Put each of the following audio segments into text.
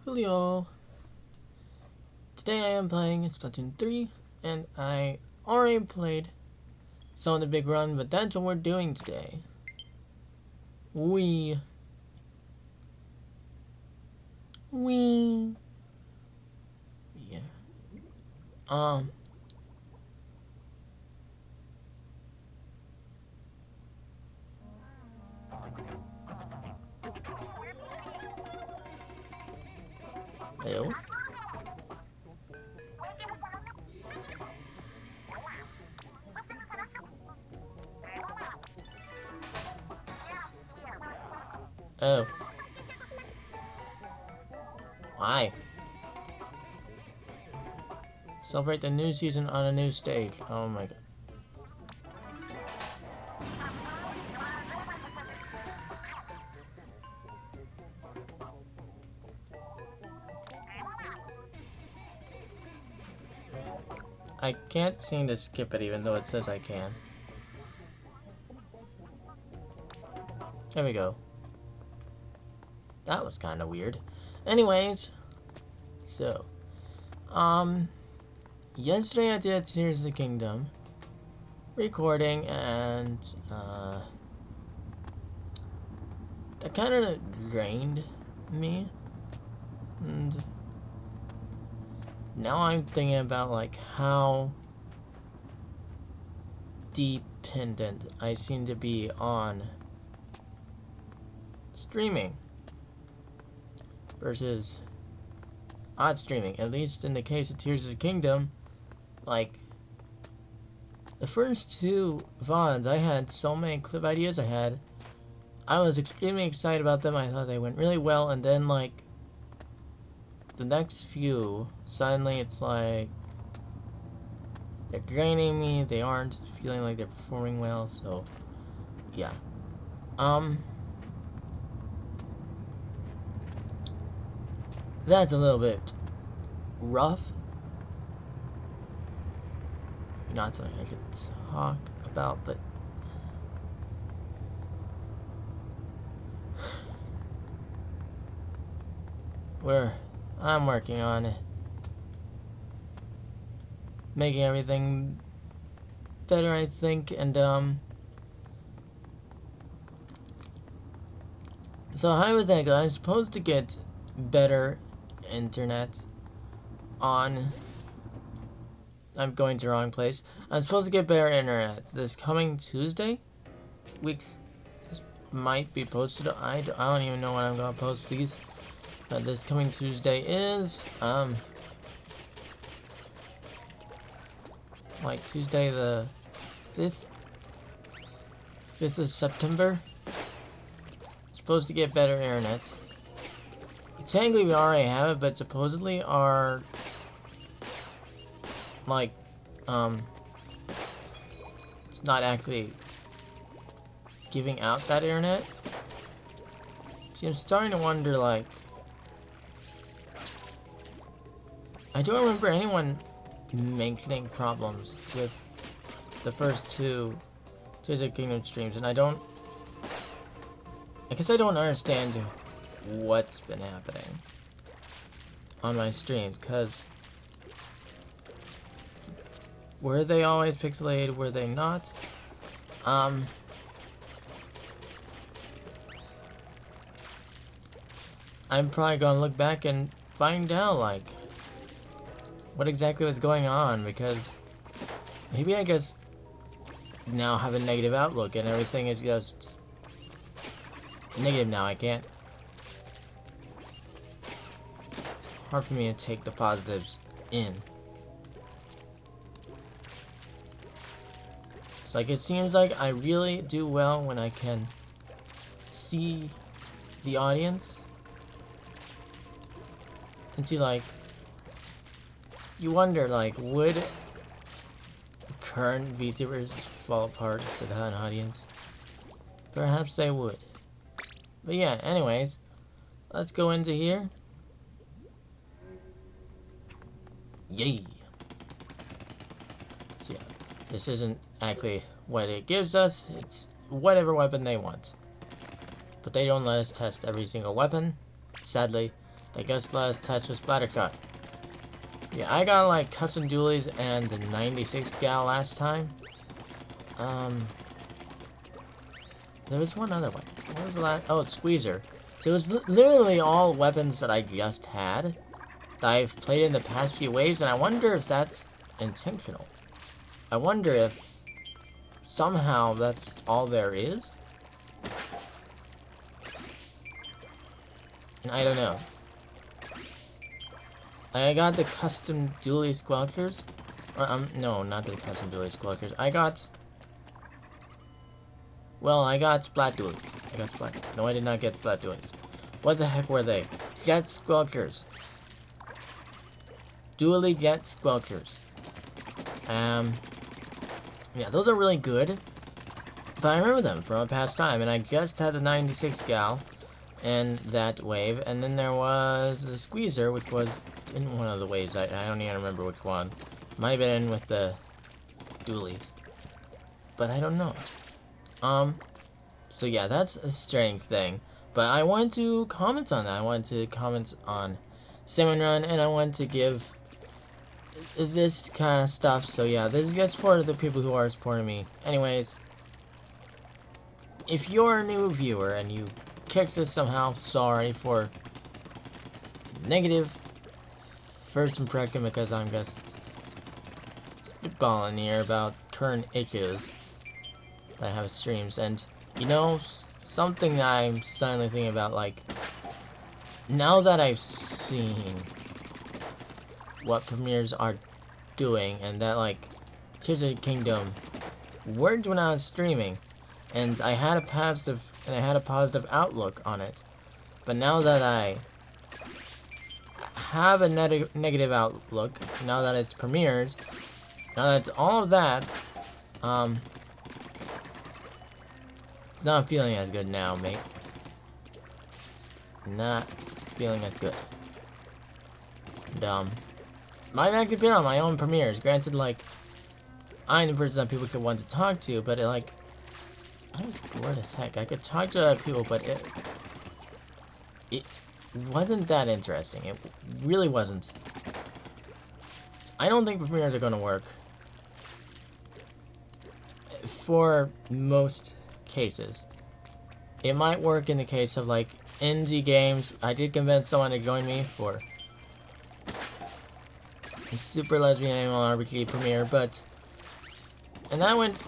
Julio. Today I am playing Splatoon 3, and I already played some of the big run, but that's what we're doing today. We. Yeah. Um. Hello? Oh. Why? Celebrate the new season on a new stage. Oh my god. I can't seem to skip it even though it says I can. There we go. That was kind of weird. Anyways, so, yesterday I did Tears of the Kingdom recording, and, that kind of drained me, and now I'm thinking about, like, how dependent I seem to be on streaming versus not streaming. At least in the case of Tears of the Kingdom, like, the first two VODs, I had so many clip ideas. I was extremely excited about them. I thought they went really well, and then, like, the next few, suddenly it's like they're draining me. They aren't feeling like they're performing well, so yeah. That's a little bit rough. Not something I could talk about, but I'm working on it, making everything better, I think, and so hypothetically, I'm supposed to get better internet on. I'm going to the wrong place. I'm supposed to get better internet this coming Tuesday, which might be posted. I don't even know when I'm gonna post these. But this coming Tuesday is, like Tuesday the 5th of September. Supposed to get better internet. Technically we already have it, but supposedly our, like, it's not actually giving out that internet. See, I'm starting to wonder, like, I don't remember anyone mentioning problems with the first two Tears of the Kingdom streams, and I guess I don't understand what's been happening on my streams, because were they always pixelated, were they not? I'm probably gonna look back and find out, like, what exactly was going on, because maybe I just now have a negative outlook and everything is just negative now. I can't. It's hard for me to take the positives in. It's like, it seems like I really do well when I can see the audience and see, like, you wonder, like, would current VTubers fall apart without an audience? Perhaps they would. But yeah, anyways, let's go into here. Yay! So yeah, this isn't actually what it gives us, it's whatever weapon they want. but they don't let us test every single weapon. Sadly, they just let us test with Splattershot. Yeah, I got like custom dualies and the 96 gal last time. There was one other one. What was the last? Oh, it's Squeezer. So it was literally all weapons that I just had that I've played in the past few waves, and I wonder if that's intentional. I wonder if somehow that's all there is. And I don't know. I got the custom dually squelchers. No, not the custom dually squelchers. Well, I got Splat dualies. I got Splat. No, I did not get Splat dualies. What the heck were they? Jet squelchers. Dually jet squelchers. Yeah, those are really good. But I remember them from a past time, and I just had the 96 gal in that wave, and then there was the Squeezer, which was in one of the waves. I don't even remember which one. Might have been in with the dualies. But I don't know. So yeah, that's a strange thing. But I wanted to comment on that. I wanted to comment on Salmon Run, and I wanted to give this kind of stuff. So yeah, this is just for the people who are supporting me. Anyways, if you're a new viewer and you kicked this somehow, sorry for negative first impression, because I'm just spitballing here about current issues that I have with streams. And you know, something that I'm suddenly thinking about, like, now that I've seen what premieres are doing, and that, like, Tears of the Kingdom worked when I was streaming, and I had a positive outlook on it. But now that I have a negative outlook, now that it's premieres, now that it's all of that, it's not feeling as good now, mate. It's not feeling as good. And, I've actually been on my own premieres. Granted, like, I'm the person that people could want to talk to, but I was bored as heck. I could talk to other people, but it wasn't that interesting. It really wasn't. I don't think premieres are gonna work for most cases. It might work in the case of, like, indie games. I did convince someone to join me for a Super Lesbian Animal RPG premiere, and that went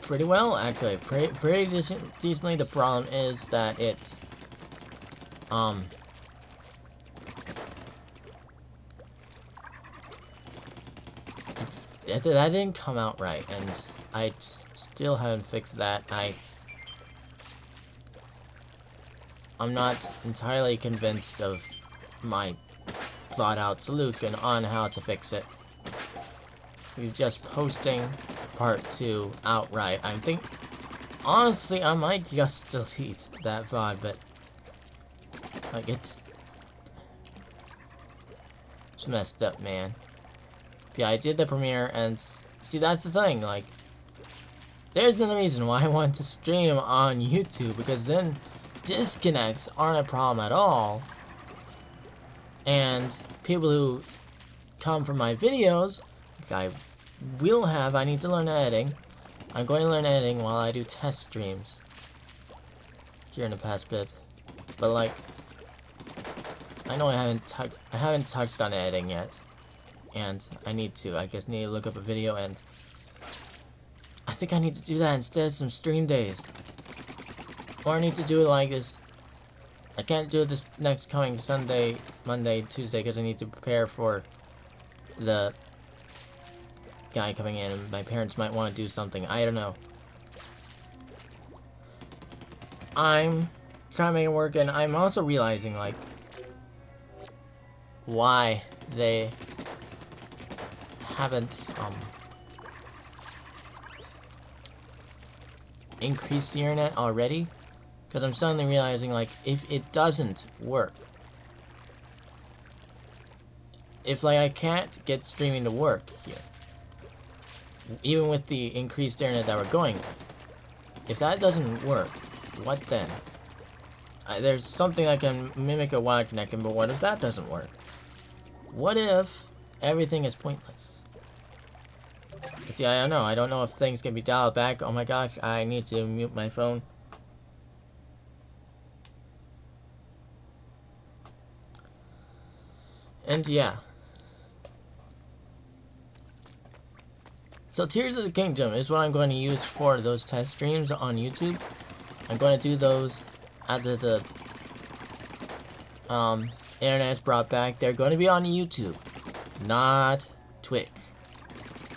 pretty well, actually. Pretty decently. The problem is that that didn't come out right, and I still haven't fixed that. I'm not entirely convinced of my thought-out solution on how to fix it. He's just posting part 2 outright. I think, honestly, I might just delete that VOD, but, like, it's messed up, man. Yeah, I did the premiere, and see, that's the thing, like, there's another reason why I want to stream on YouTube, because then disconnects aren't a problem at all, and people who come from my videos, which I need to learn editing. I'm going to learn editing while I do test streams here in the past bit, but, like, I know I haven't touched on editing yet, and I need to. I just need to look up a video, and I think I need to do that instead of some stream days. Or I need to do it like this. I can't do it this next coming Sunday, Monday, Tuesday, because I need to prepare for the guy coming in, and my parents might want to do something. I don't know. I'm trying to make it work, and I'm also realizing, like, why they haven't increased the internet already, because I'm suddenly realizing, like, if it doesn't work, if, like, I can't get streaming to work here, even with the increased internet that we're going with, if that doesn't work, what then? there's something that can mimic a wire connection, but what if that doesn't work? What if everything is pointless? See, I don't know. I don't know if things can be dialed back. Oh my gosh, I need to mute my phone. And yeah. So Tears of the Kingdom is what I'm going to use for those test streams on YouTube. I'm going to do those after the internet is brought back. They're going to be on YouTube, not Twitch.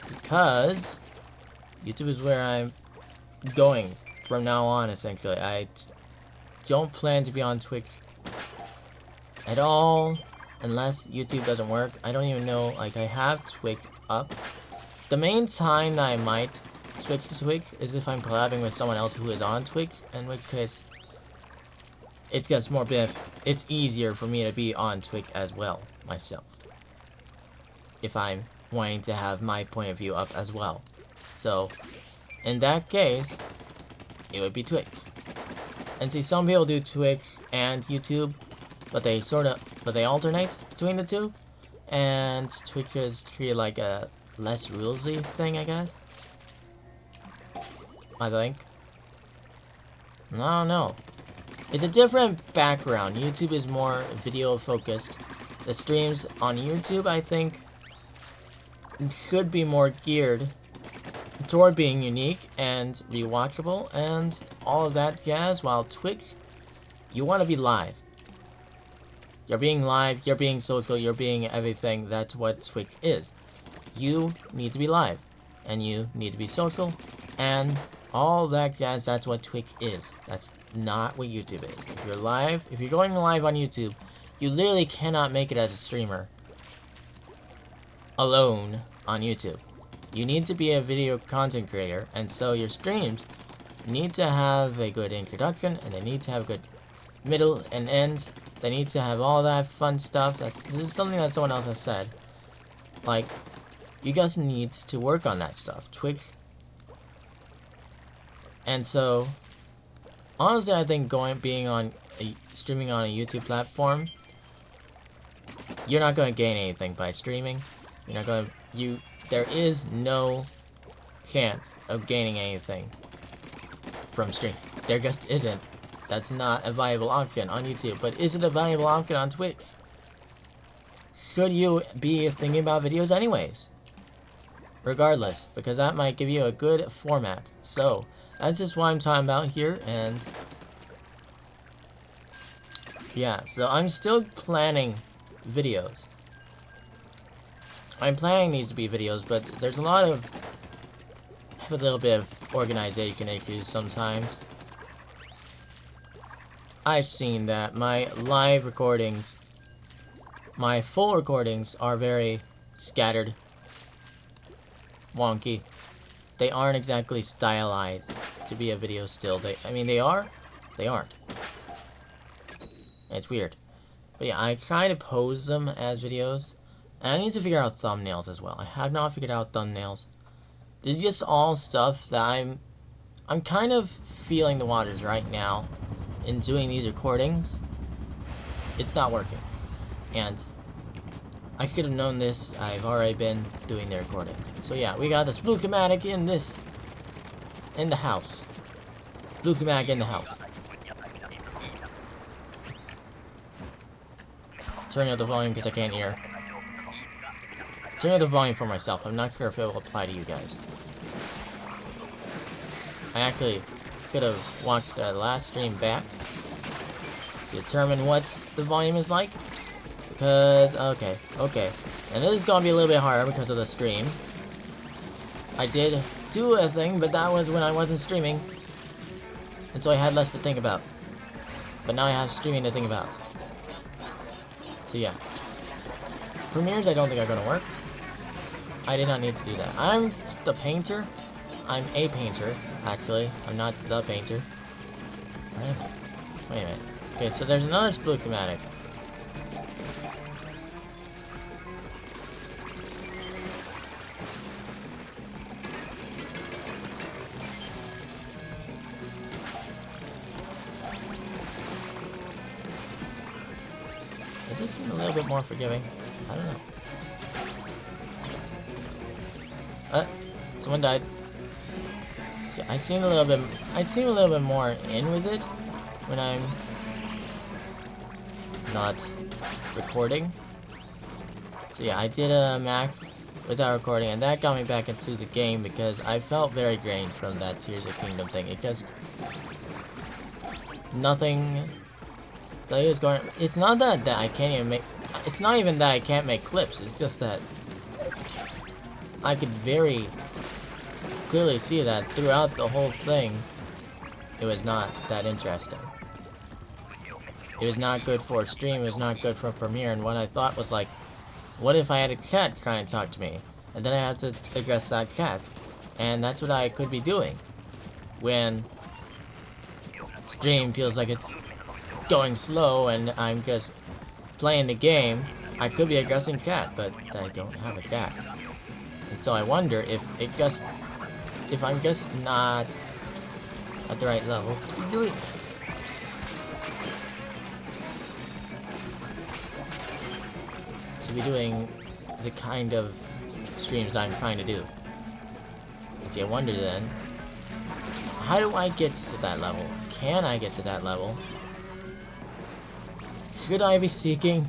Because YouTube is where I'm going from now on, essentially. I don't plan to be on Twitch at all unless YouTube doesn't work. I don't even know, like, I have Twitch up. The main time that I might switch to Twitch is if I'm collabing with someone else who is on Twitch, in which case it gets more it's easier for me to be on Twitch as well, myself. If I'm wanting to have my point of view up as well. So, in that case, it would be Twitch. And see, some people do Twitch and YouTube, but they alternate between the two. And Twitch is treated like a less rulesy thing, I guess. I think. I don't know. It's a different background. YouTube is more video focused. The streams on YouTube, I think, should be more geared toward being unique and rewatchable and all of that jazz, while Twitch, you want to be live. You're being live, you're being social, you're being everything. That's what Twitch is. You need to be live, and you need to be social, and all that jazz. That's what Twitch is. That's not what YouTube is. If you're live, if you're going live on YouTube, you literally cannot make it as a streamer alone on YouTube. You need to be a video content creator, and so your streams need to have a good introduction, and they need to have a good middle and end. They need to have all that fun stuff. This is something that someone else has said. Like, you guys need to work on that stuff. Twitch. And so, honestly, I think streaming on a YouTube platform, you're not going to gain anything by streaming. You're not going to, there is no chance of gaining anything from streaming. There just isn't. That's not a viable option on YouTube. But is it a viable option on Twitch? Should you be thinking about videos anyways? Regardless, because that might give you a good format. So, that's just what I'm talking about here, and yeah, so I'm still planning videos. I'm planning these to be videos, but there's a little bit of organization issues sometimes. I've seen that my live recordings, my full recordings are very scattered, wonky. They aren't exactly stylized to be a video still. I mean, they are, they aren't. It's weird. But yeah, I try to pose them as videos. And I need to figure out thumbnails as well. I have not figured out thumbnails. This is just all stuff that I'm kind of feeling the waters right now in doing these recordings. It's not working. And I should have known this. I've already been doing the recordings. So yeah, we got the Splatoon in the house. Splatoon in the house. Turning up the volume because I can't hear. Turning up the volume for myself. I'm not sure if it will apply to you guys. I actually could have watched the last stream back to determine what the volume is like. Because, okay. And this is going to be a little bit harder because of the stream. I did do a thing, but that was when I wasn't streaming. And so I had less to think about. But now I have streaming to think about. So yeah. Premieres I don't think are going to work. I did not need to do that. I'm the painter. I'm a painter, actually. I'm not the painter. Wait a minute. Okay, so there's another Splatoon. Does this seem a little bit more forgiving? I don't know. Someone died. See, I seem a little bit more in with it when I'm not recording. So yeah, I did a max without recording, and that got me back into the game because I felt very drained from that Tears of Kingdom thing. It just nothing. Like, is going. It's not that I can't even make. It's not even that I can't make clips. It's just that I could very clearly see that throughout the whole thing, it was not that interesting. It was not good for a stream. It was not good for a premiere. And what I thought was like, what if I had a cat try and talk to me, and then I had to address that cat, and that's what I could be doing when stream feels like it's going slow and I'm just playing the game. I could be addressing chat, but I don't have a cat. And so I wonder if I'm just not at the right level to be doing this. To be doing the kind of streams I'm trying to do. And see, I wonder then, how do I get to that level? Can I get to that level? Should I be seeking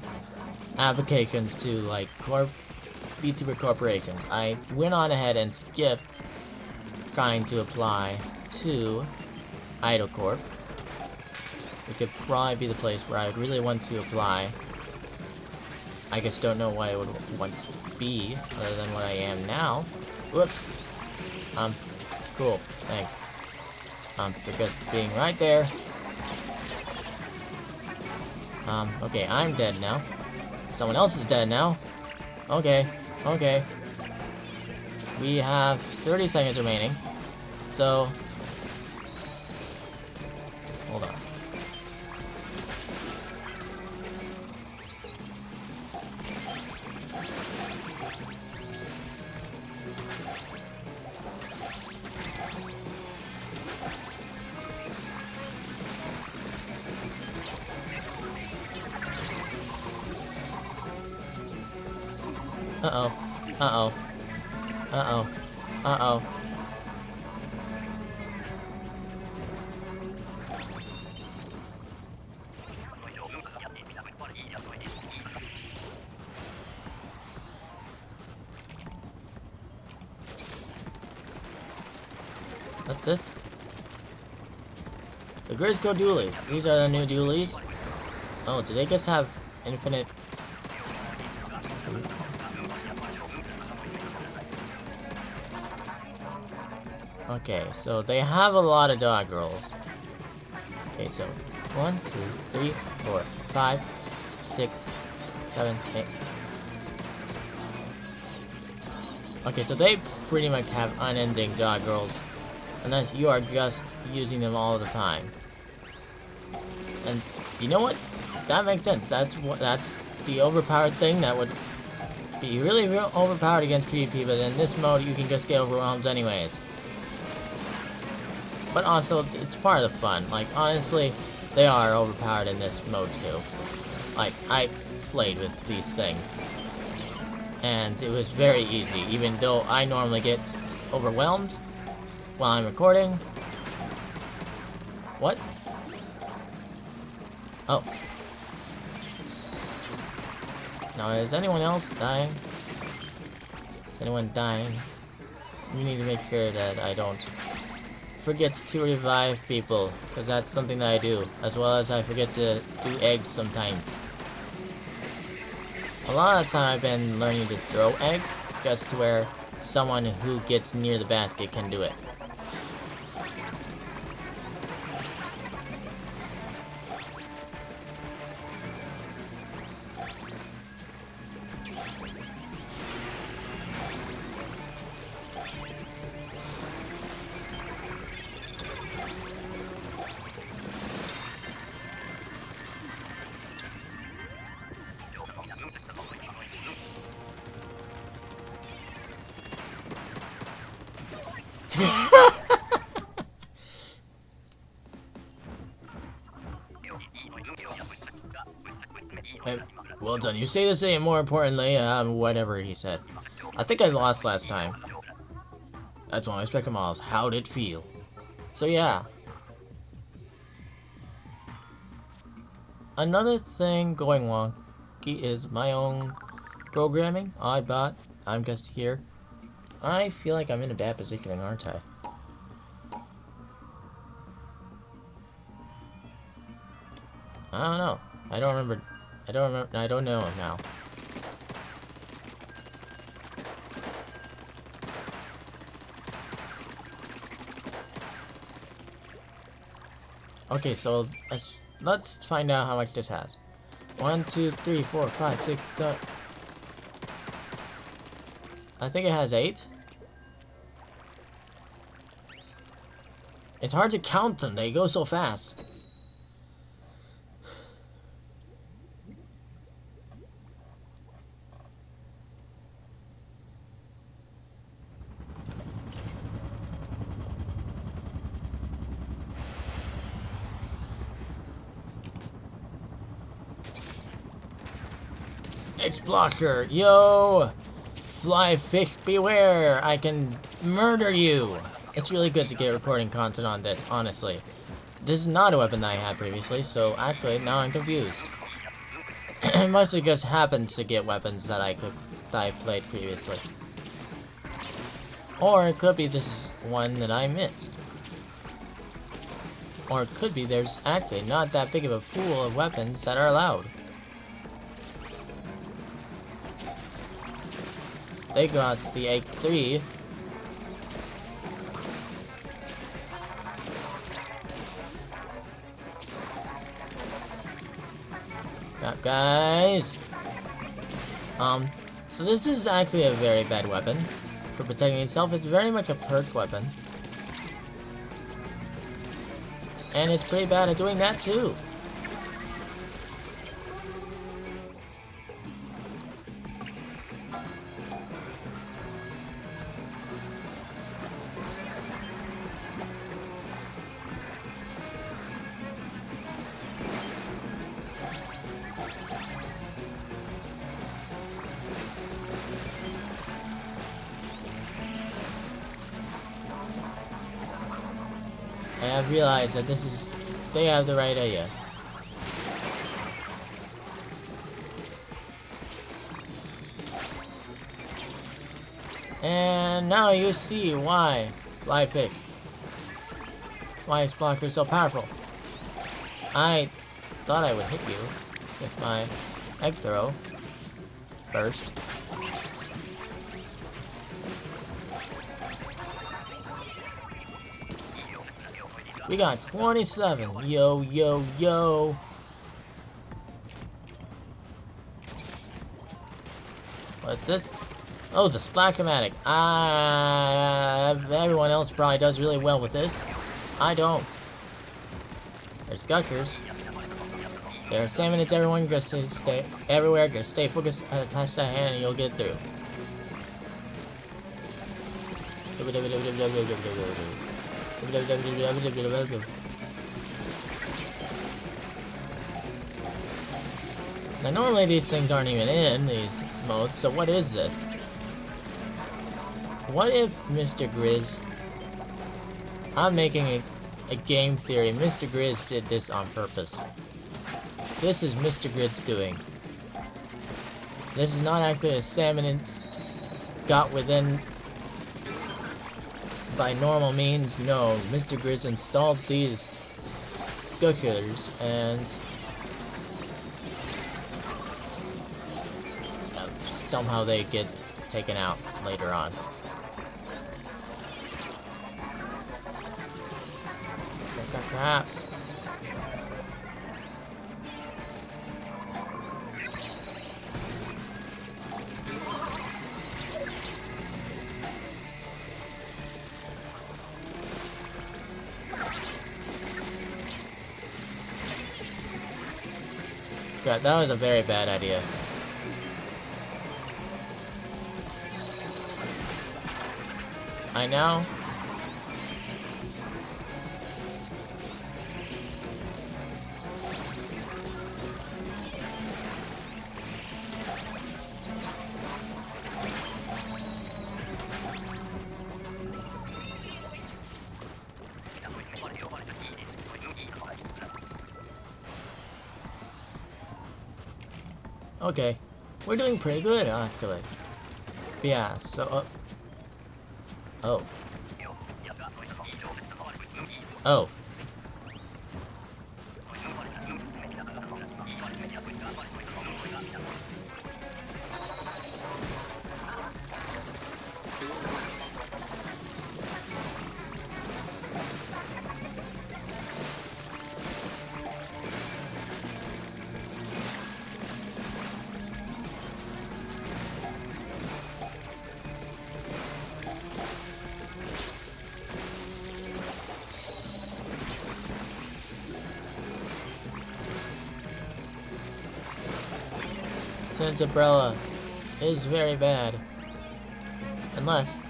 applications to, like, VTuber corporations? I went on ahead and skipped trying to apply to Idol Corp, which would probably be the place where I would really want to apply. I just don't know why I would want to be, other than what I am now. Whoops. Cool, thanks. For just being right there. Okay, I'm dead now. Someone else is dead now. Okay, okay. We have 30 seconds remaining. So, hold on. Uh-oh. Uh-oh. Uh-oh. Uh-oh. What's this? The Grisco Dualies. These are the new Dualies. Oh, do they just have infinite... Okay, so they have a lot of dog rolls. Okay, so 1, 2, 3, 4, 5, 6, 7, 8. Okay, so they pretty much have unending dog rolls, unless you are just using them all the time. And you know what? That makes sense. That's the overpowered thing that would be really real overpowered against PvP, but in this mode you can just get overwhelmed anyways. But also, it's part of the fun. Like, honestly, they are overpowered in this mode too. Like, I played with these things, and it was very easy, even though I normally get overwhelmed while I'm recording. What? Oh. Now, is anyone else dying? Is anyone dying? We need to make sure that I don't forget to revive people, because that's something that I do, as well as I forget to do eggs sometimes. A lot of the time I've been learning to throw eggs, just to where someone who gets near the basket can do it. Well done. You say the same. More importantly, whatever he said. I think I lost last time. That's what I expect from Miles. How'd it feel? So yeah. Another thing going wonky is my own programming. I'm just here. I feel like I'm in a bad position, aren't I? I don't know. I don't remember. I don't know now. Okay, so let's find out how much this has. 1, 2, 3, 4, 5, 6, 7. I think it has 8. It's hard to count them. They go so fast. X-Blocker, yo! Fly fish beware! I can murder you! It's really good to get recording content on this, honestly. This is not a weapon that I had previously, so actually, now I'm confused. It must have just happened to get weapons that I played previously. Or it could be this is one that I missed. Or it could be there's actually not that big of a pool of weapons that are allowed. They got the X3. Guys. So this is actually a very bad weapon for protecting itself. It's very much a perk weapon. And it's pretty bad at doing that too. I have realized that they have the right idea. And now you see why Fly Fish, why X-Blocker is so powerful. I thought I would hit you with my egg throw first. We got 27. Yo, yo, yo. What's this? Oh, the Splash-O-Matic. Everyone else probably does really well with this. I don't. There's Gushers. There are Salmonids, everyone. Just stay everywhere. Just stay focused at a task at hand and you'll get through. Now normally these things aren't even in these modes, so what is this? What if Mr. Grizz... I'm making a game theory. Mr. Grizz did this on purpose. This is Mr. Grizz doing. This is not actually a Salmonids got within by normal means. No, Mr. Grizz installed these Gushers and somehow they get taken out later on. Crap. God, that was a very bad idea. I know. Okay. We're doing pretty good, actually. Yeah, so... oh. Oh. Since umbrella is very bad. Unless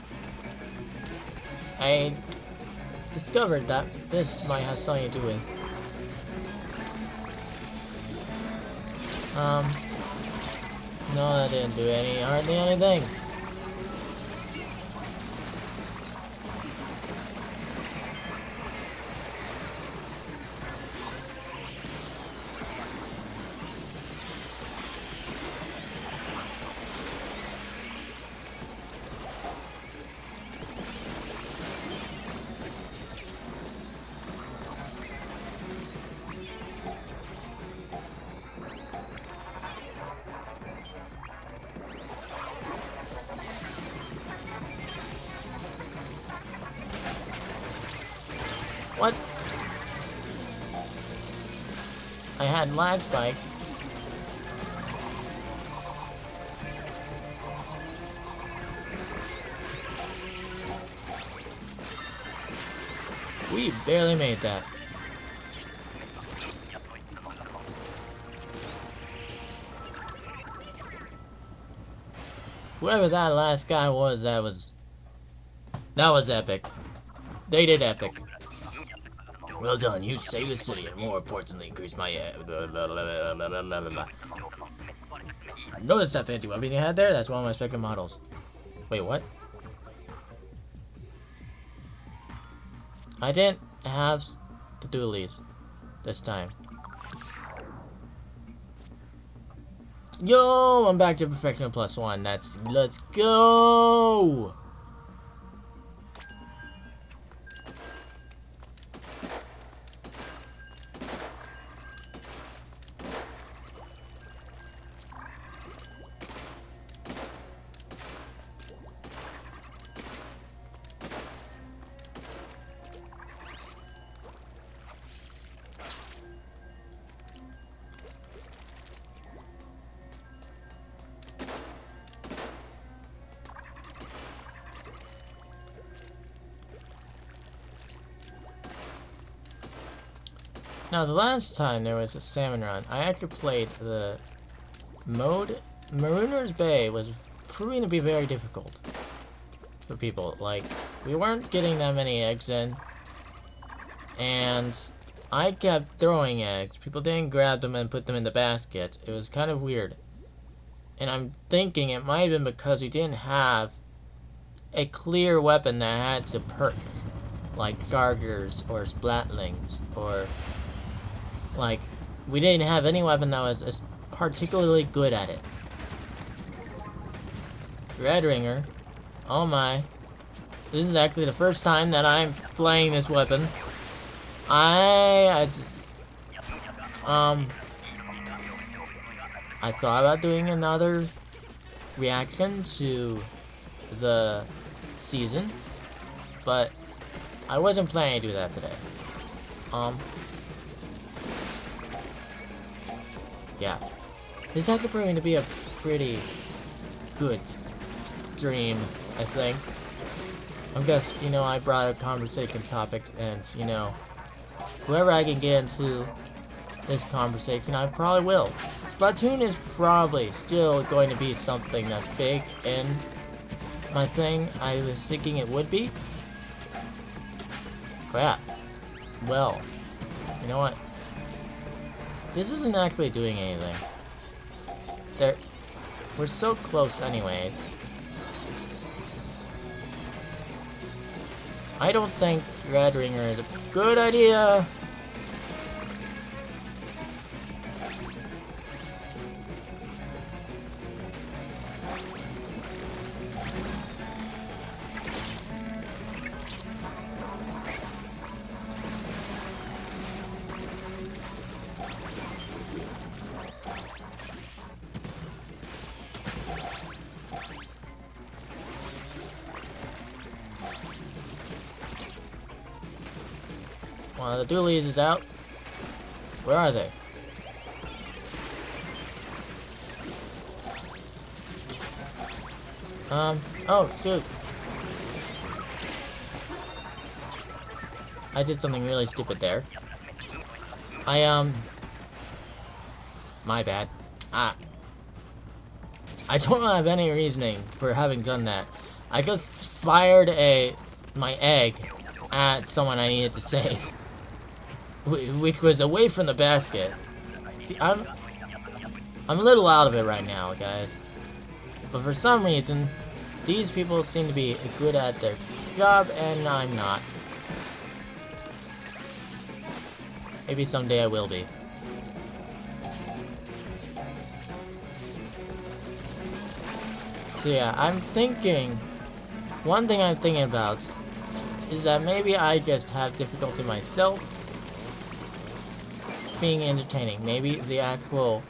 I discovered that this might have something to do with no, that didn't do hardly anything. What? I had lag spike. We barely made that. Whoever that last guy was, that was epic. They did epic. Well done, you saved the city and more importantly increased my Notice that fancy weapon you had there? That's one of my second models. Wait, what? I didn't have the dualies this time. Yo, I'm back to perfection +1. Let's go. Now, the last time there was a salmon run, I actually played the mode. Marooner's Bay was proving to be very difficult for people. Like, we weren't getting that many eggs in, and I kept throwing eggs. People didn't grab them and put them in the basket. It was kind of weird. And I'm thinking it might have been because we didn't have a clear weapon that had to perk, like Gargers or Splatlings, or like, we didn't have any weapon that was particularly good at it. Dreadringer. Oh my. This is actually the first time that I'm playing this weapon. I thought about doing another reaction to the season, but I wasn't planning to do that today. Yeah. This is actually proving to be a pretty good stream, I think. I'm just, I brought up conversation topics, and, whoever I can get into this conversation, I probably will. Splatoon is probably still going to be something that's big in my thing. I was thinking it would be. Crap. Well, you know what? This isn't actually doing anything. We're so close anyways. I don't think Dreadringer is a good idea. The dualies is out. Where are they? Oh, shoot. I did something really stupid there. My bad. I don't have any reasoning for having done that. I just fired my egg at someone I needed to save. Which was away from the basket. See, I'm a little out of it right now, guys. But for some reason, these people seem to be good at their job, and I'm not. Maybe someday I will be. So yeah, one thing I'm thinking about is that maybe I just have difficulty myself being entertaining. Maybe the actual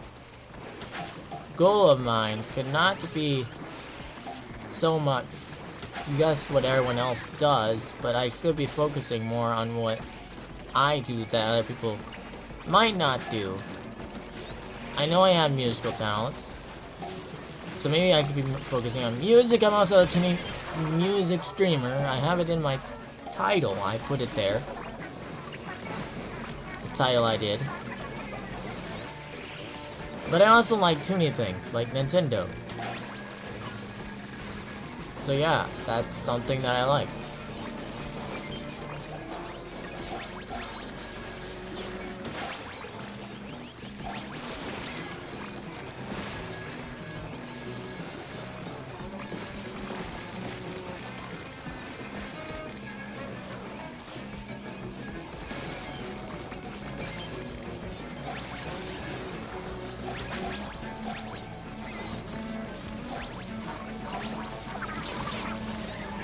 goal of mine should not be so much just what everyone else does, but I should be focusing more on what I do that other people might not do. I know I have musical talent, so maybe I should be focusing on music. I'm also a tiny music streamer. I have it in my title. I put it there. The title I did. But I also like tuning things, like Nintendo. So yeah, that's something that I like.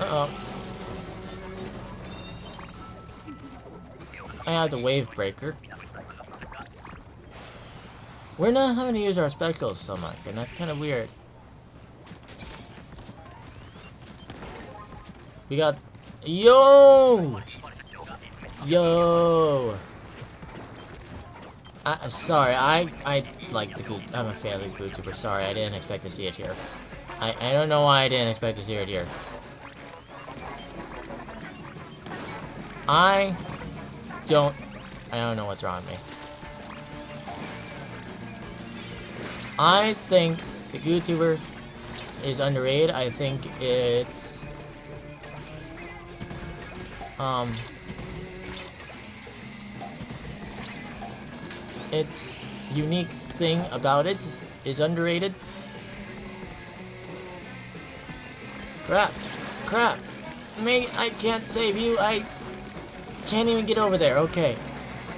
Uh-oh. I have the wave breaker. We're not having to use our specials so much, and that's kind of weird. We got... Yo! Yo! Sorry, I like the Goot. I'm a fan of the YouTuber. Sorry, I didn't expect to see it here. I don't know why I didn't expect to see it here. I don't know what's wrong with me. I think the YouTuber is underrated. I think it's its unique thing about it is underrated. Crap. Mate, I can't save you. I can't even get over there. Okay.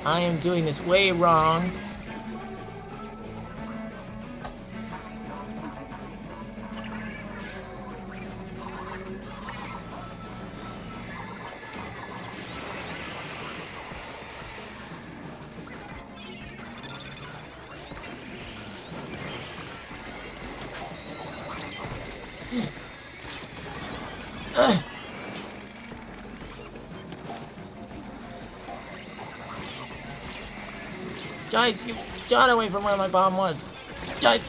I am doing this way wrong. Guys, you got away from where my bomb was. Guys!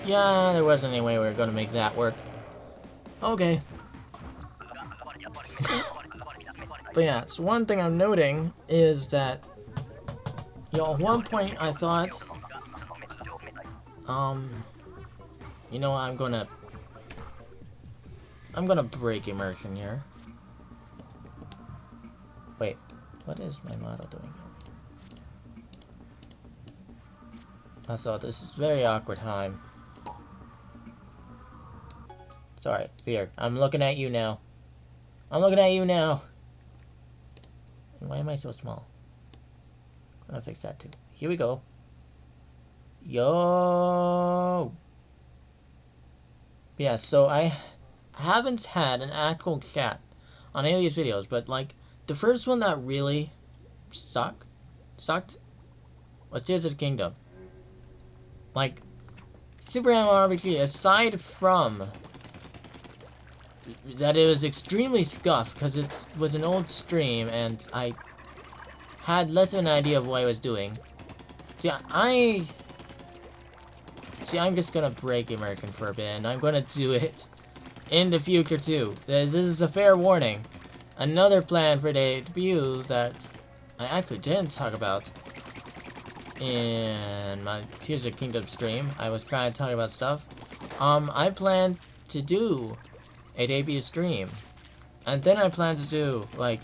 Yeah, there wasn't any way we were gonna make that work. Okay. But yeah, so one thing I'm noting is that, at one point I thought, you know, I'm gonna break immersion here. Wait, what is my model doing here? Also, this is very awkward time. Sorry, Fear. I'm looking at you now. I'm looking at you now. Why am I so small? I'm gonna fix that too. Here we go. Yo! Yeah, so I haven't had an actual chat on any of these videos, but like the first one that really sucked was Tears of the Kingdom. Like Super MMORPG, aside from that it was extremely scuffed because it was an old stream and I had less of an idea of what I was doing. I'm just gonna break immersion for a bit, and I'm gonna do it in the future too. This is a fair warning. Another plan for the debut that I actually didn't talk about in my Tears of Kingdom stream. I was trying to talk about stuff. I plan to do a debut stream, and then I plan to do like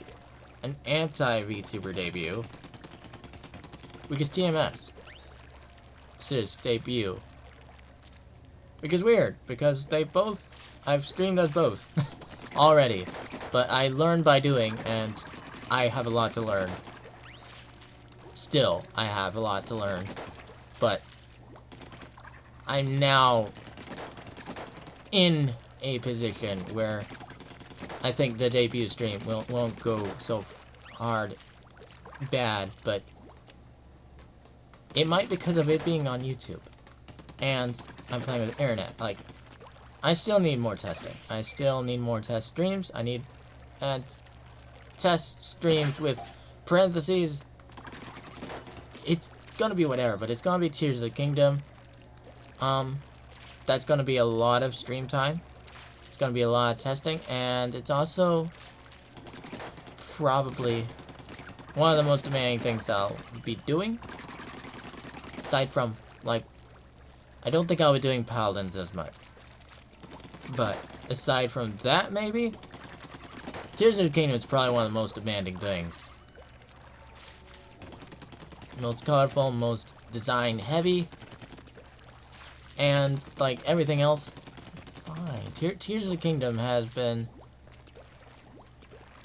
an anti-VTuber debut, which is TMS. Sis debut. Which is weird, because I've streamed as both already, but I learned by doing, and I have a lot to learn. Still, I have a lot to learn, but I'm now in a position where I think the debut stream won't go so hard bad, but it might because of it being on YouTube. And I'm playing with internet. Like, I still need more testing. I still need more test streams. I need test streams with parentheses. It's gonna be whatever, but it's gonna be Tears of the Kingdom. That's gonna be a lot of stream time. It's gonna be a lot of testing, and it's also probably one of the most demanding things I'll be doing. Aside from, like, I don't think I'll be doing Paladins as much. But aside from that, maybe? Tears of the Kingdom is probably one of the most demanding things. Most colorful, most design heavy. And, like, everything else, fine. Tears of the Kingdom has been...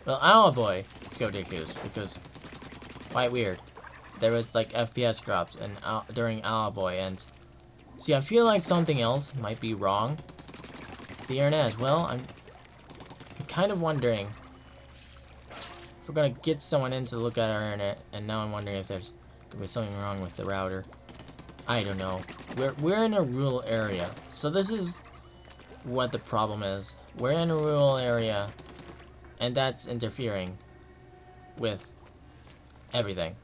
Well, Owlboy showed issues, because... quite weird. There was, like, FPS drops during Owlboy, and... See, I feel like something else might be wrong with the internet as well. I'm kind of wondering if we're gonna get someone in to look at our internet, and now I'm wondering if there's gonna be something wrong with the router. I don't know. We're in a rural area, so this is what the problem is. We're in a rural area, and that's interfering with everything.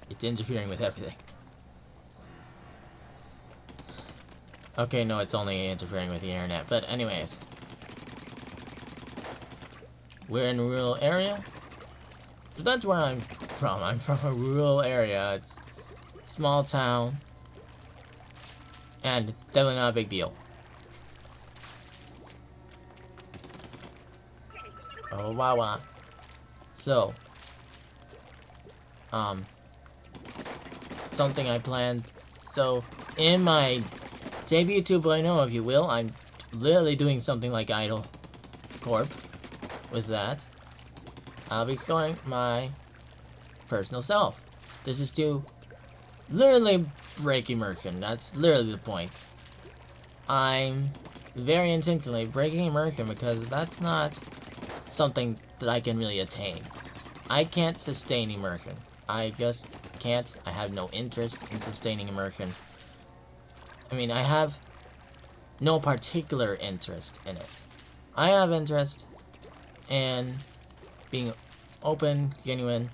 It's interfering with everything. Okay, no, it's only interfering with the internet. But anyways. We're in a rural area. So that's where I'm from. I'm from a rural area. It's a small town. And it's definitely not a big deal. Oh, wow. So. Something I planned. So, in my debut 2.0, if you will, I'm literally doing something like Idle Corp with that. I'll be showing my personal self. This is to literally break immersion. That's literally the point. I'm very intentionally breaking immersion because that's not something that I can really attain. I can't sustain immersion. I just can't. I have no interest in sustaining immersion. I mean, I have no particular interest in it. I have interest in being open, genuine,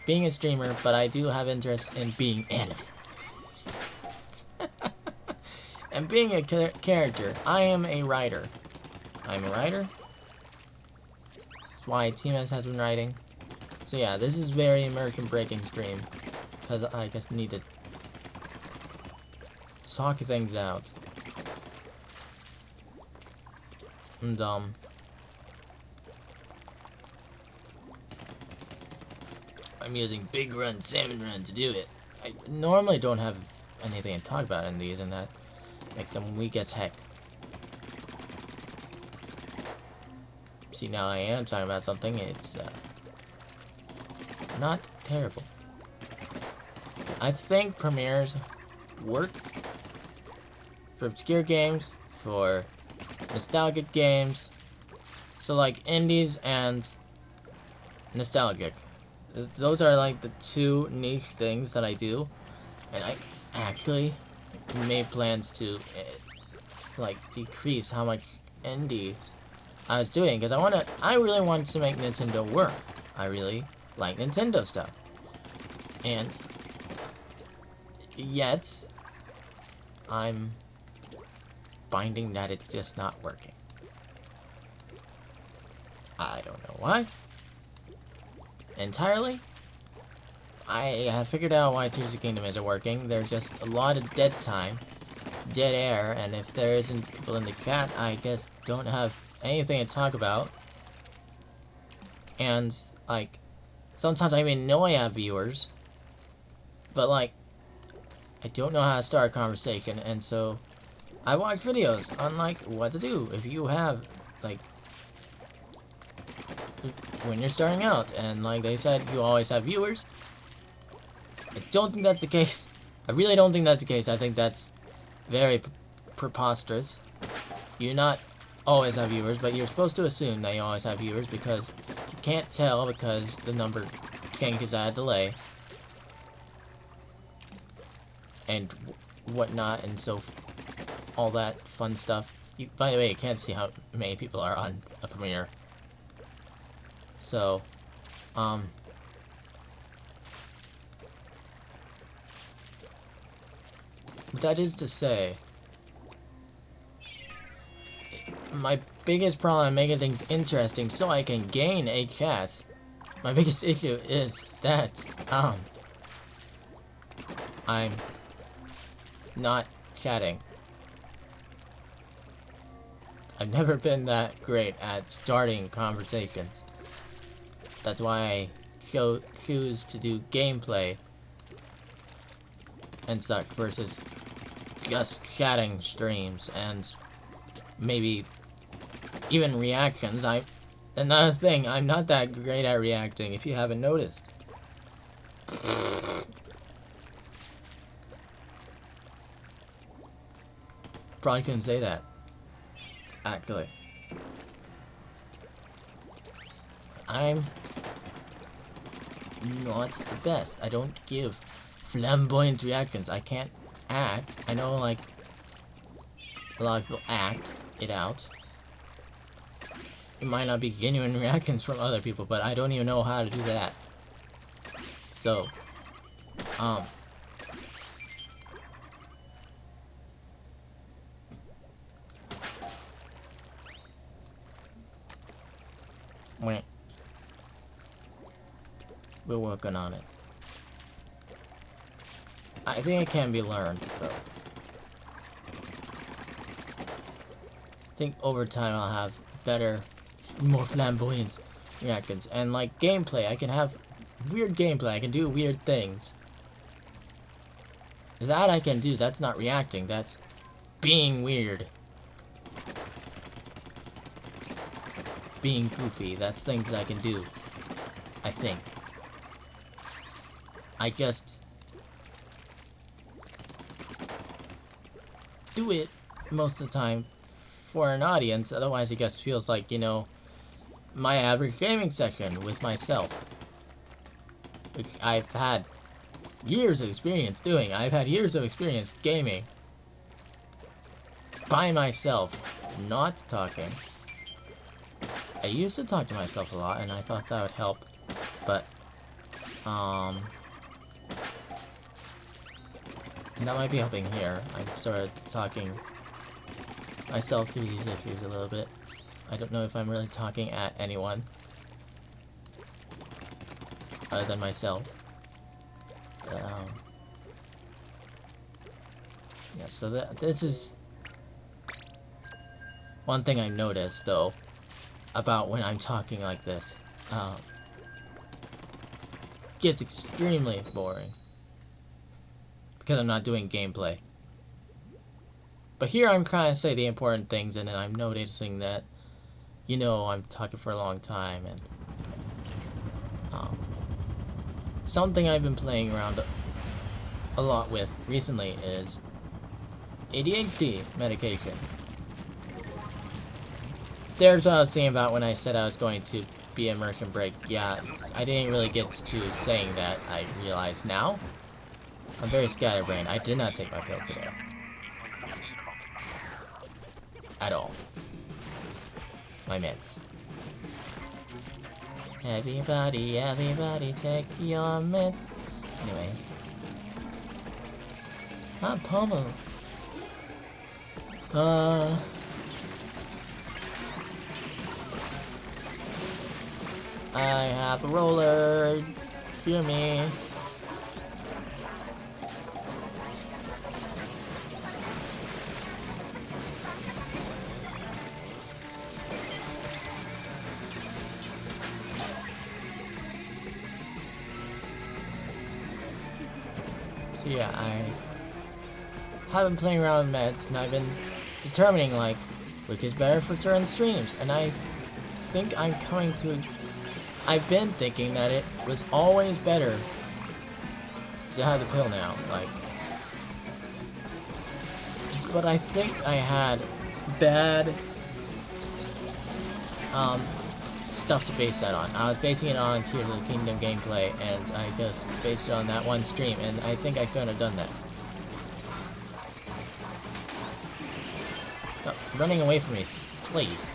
being a streamer, but I do have interest in being animated. And being a character. I am a writer. I'm a writer. That's why TMS has been writing. So yeah, this is very immersion breaking stream. Because I just need to talk things out. And I'm using big run, salmon run to do it. I normally don't have anything to talk about in these, and that makes them weak as heck. See, now I am talking about something, it's not terrible. I think premieres work for obscure games for nostalgic games. So like indies and nostalgic. Those are like the two niche things that I do. And I actually made plans to like decrease how much indies I was doing, because I really wanted to make Nintendo work. I really like Nintendo stuff. And yet I'm finding that it's just not working. I don't know why entirely. I have figured out why Tears of the Kingdom isn't working. There's just a lot of dead time, dead air, and if there isn't people in the chat, I just don't have anything to talk about. And like sometimes I even know I have viewers, but like I don't know how to start a conversation, and so I watch videos on like what to do if you have like when you're starting out, and like they said, you always have viewers. I don't think that's the case. I really don't think that's the case. I think that's very preposterous. You're not always have viewers, but you're supposed to assume that you always have viewers, because you can't tell because the number changes at a delay and whatnot, and so all that fun stuff. By the way, you can't see how many people are on a premiere. So, that is to say, my biggest problem making things interesting so I can gain a chat, my biggest issue is that, I'm not chatting. I've never been that great at starting conversations. That's why I choose to do gameplay and such versus just chatting streams and maybe even reactions. Another thing, I'm not that great at reacting, if you haven't noticed. Probably shouldn't say that, actually. I'm not the best. I don't give flamboyant reactions. I can't act. I know, like, a lot of people act it out. It might not be genuine reactions from other people, but I don't even know how to do that. So, we're working on it. I think it can be learned, though. I think over time I'll have better, more flamboyant reactions. And like gameplay, I can have weird gameplay. I can do weird things. That I can do. That's not reacting. That's being weird. Being goofy. That's things that I can do. I think. I just do it most of the time for an audience, otherwise it just feels like, you know, my average gaming session with myself, which I've had years of experience doing. I've had years of experience gaming by myself, not talking. I used to talk to myself a lot, and I thought that would help, but that might be helping here. I started talking myself through these issues a little bit. I don't know if I'm really talking at anyone other than myself. Yeah, so this is one thing I noticed, though, about when I'm talking like this. Gets extremely boring because I'm not doing gameplay. But here I'm trying to say the important things, and then I'm noticing that, you know, I'm talking for a long time, and something I've been playing around a lot with recently is ADHD medication. there's what I was saying about when I said I was going to be American break. Yeah, I didn't really get to saying that, I realize now. I'm very scatterbrained. I did not take my pill today. At all. My meds. Everybody, everybody take your meds. Anyways. Ah, Pomo. I have a roller. Fear me. So yeah, I have been playing around with meds, and I've been determining, like, which is better for certain streams, and I think I'm coming to... I've been thinking that it was always better to have the pill now, like... But I think I had bad, stuff to base that on. I was basing it on Tears of the Kingdom gameplay, and I just based it on that one stream, and I think I shouldn't have done that. Stop running away from me, please.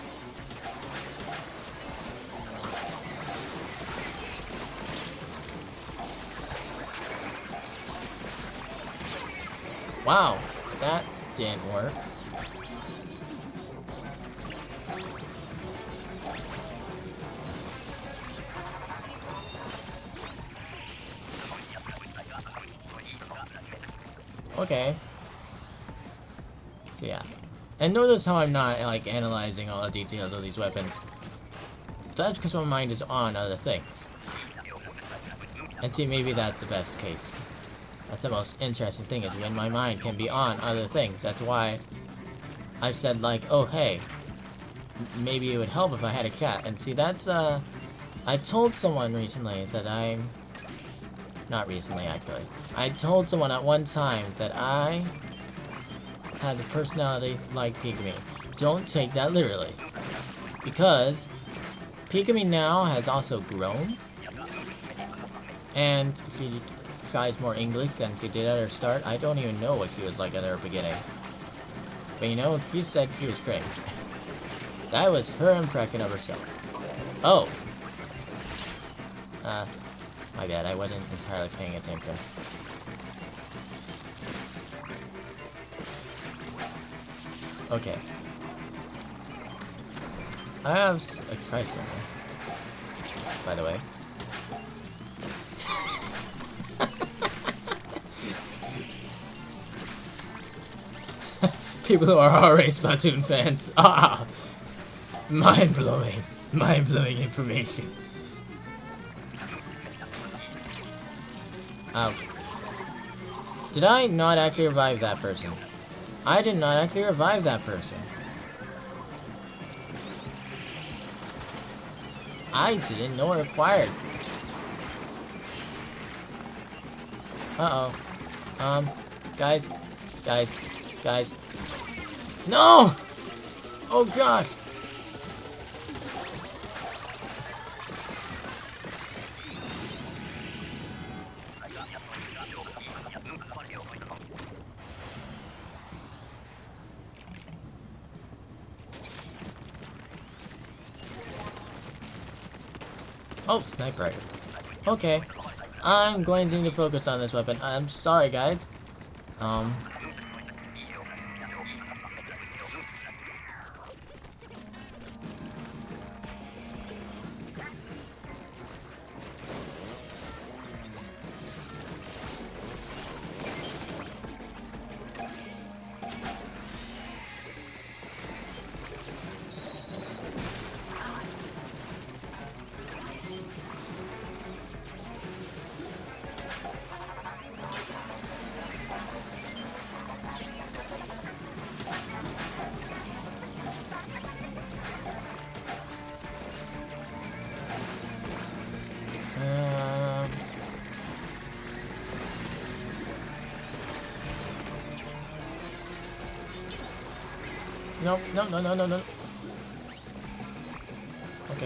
Wow, that didn't work. Okay. So yeah. And notice how I'm not, like, analyzing all the details of these weapons. That's because my mind is on other things. And see, maybe that's the best case. That's the most interesting thing, is when my mind can be on other things. That's why I've said, like, oh, hey, maybe it would help if I had a cat. And see, that's, I told someone recently that I'm... Not recently, actually. I told someone at one time that I had the personality like Pigamy. Don't take that literally. Because Pigamy now has also grown. And she tries more English than she did at her start. I don't even know what she was like at her beginning. But you know, she said she was great. That was her impression of herself. Oh. My bad, I wasn't entirely paying attention. Okay. I have a tricycle, by the way. People who are already Splatoon fans. Ah! Mind-blowing. Mind-blowing information. Ouch. Did I not actually revive that person? I did not actually revive that person. I didn't know it required. Uh-oh. Guys. No! Oh gosh! Oh, sniper rifle. Okay. I'm going to need to focus on this weapon. I'm sorry, guys. No.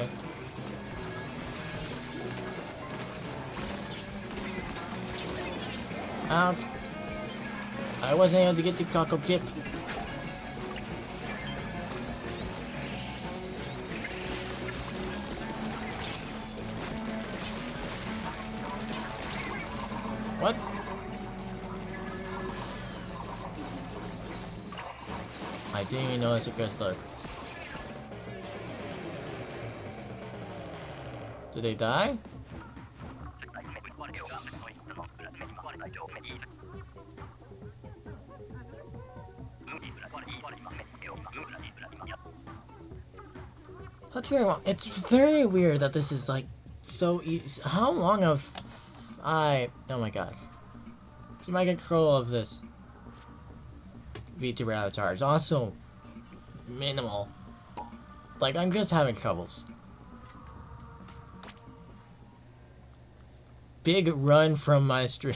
Okay. Ouch. I wasn't able to get to Coco Chip. What? I didn't even notice a crystal. Did they die? That's very wrong. It's very weird that this is like so easy. How long have I? Oh my gosh. See, my control of this VTuber avatar is also minimal. Like, I'm just having troubles. Big run from my stream.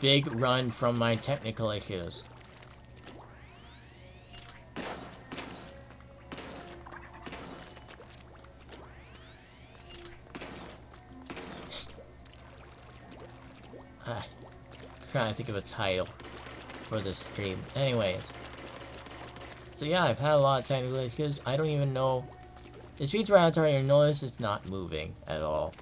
Big run from my technical issues. Trying to think of a title for this stream. Anyways. So yeah, I've had a lot of technical issues. I don't even know. This feature avatar, you'll notice it's not moving at all.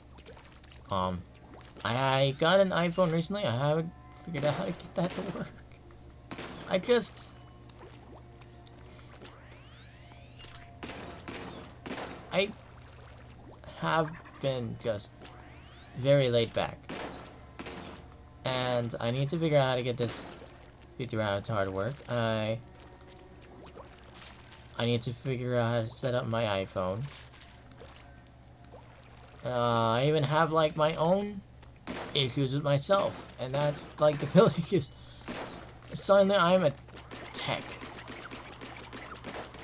I got an iPhone recently. I haven't figured out how to get that to work. I have been just very laid back. And I need to figure out how to get this feature avatar to work. I need to figure out how to set up my iPhone. I even have like my own issues with myself, and that's like the pill issues. Suddenly I'm a tech.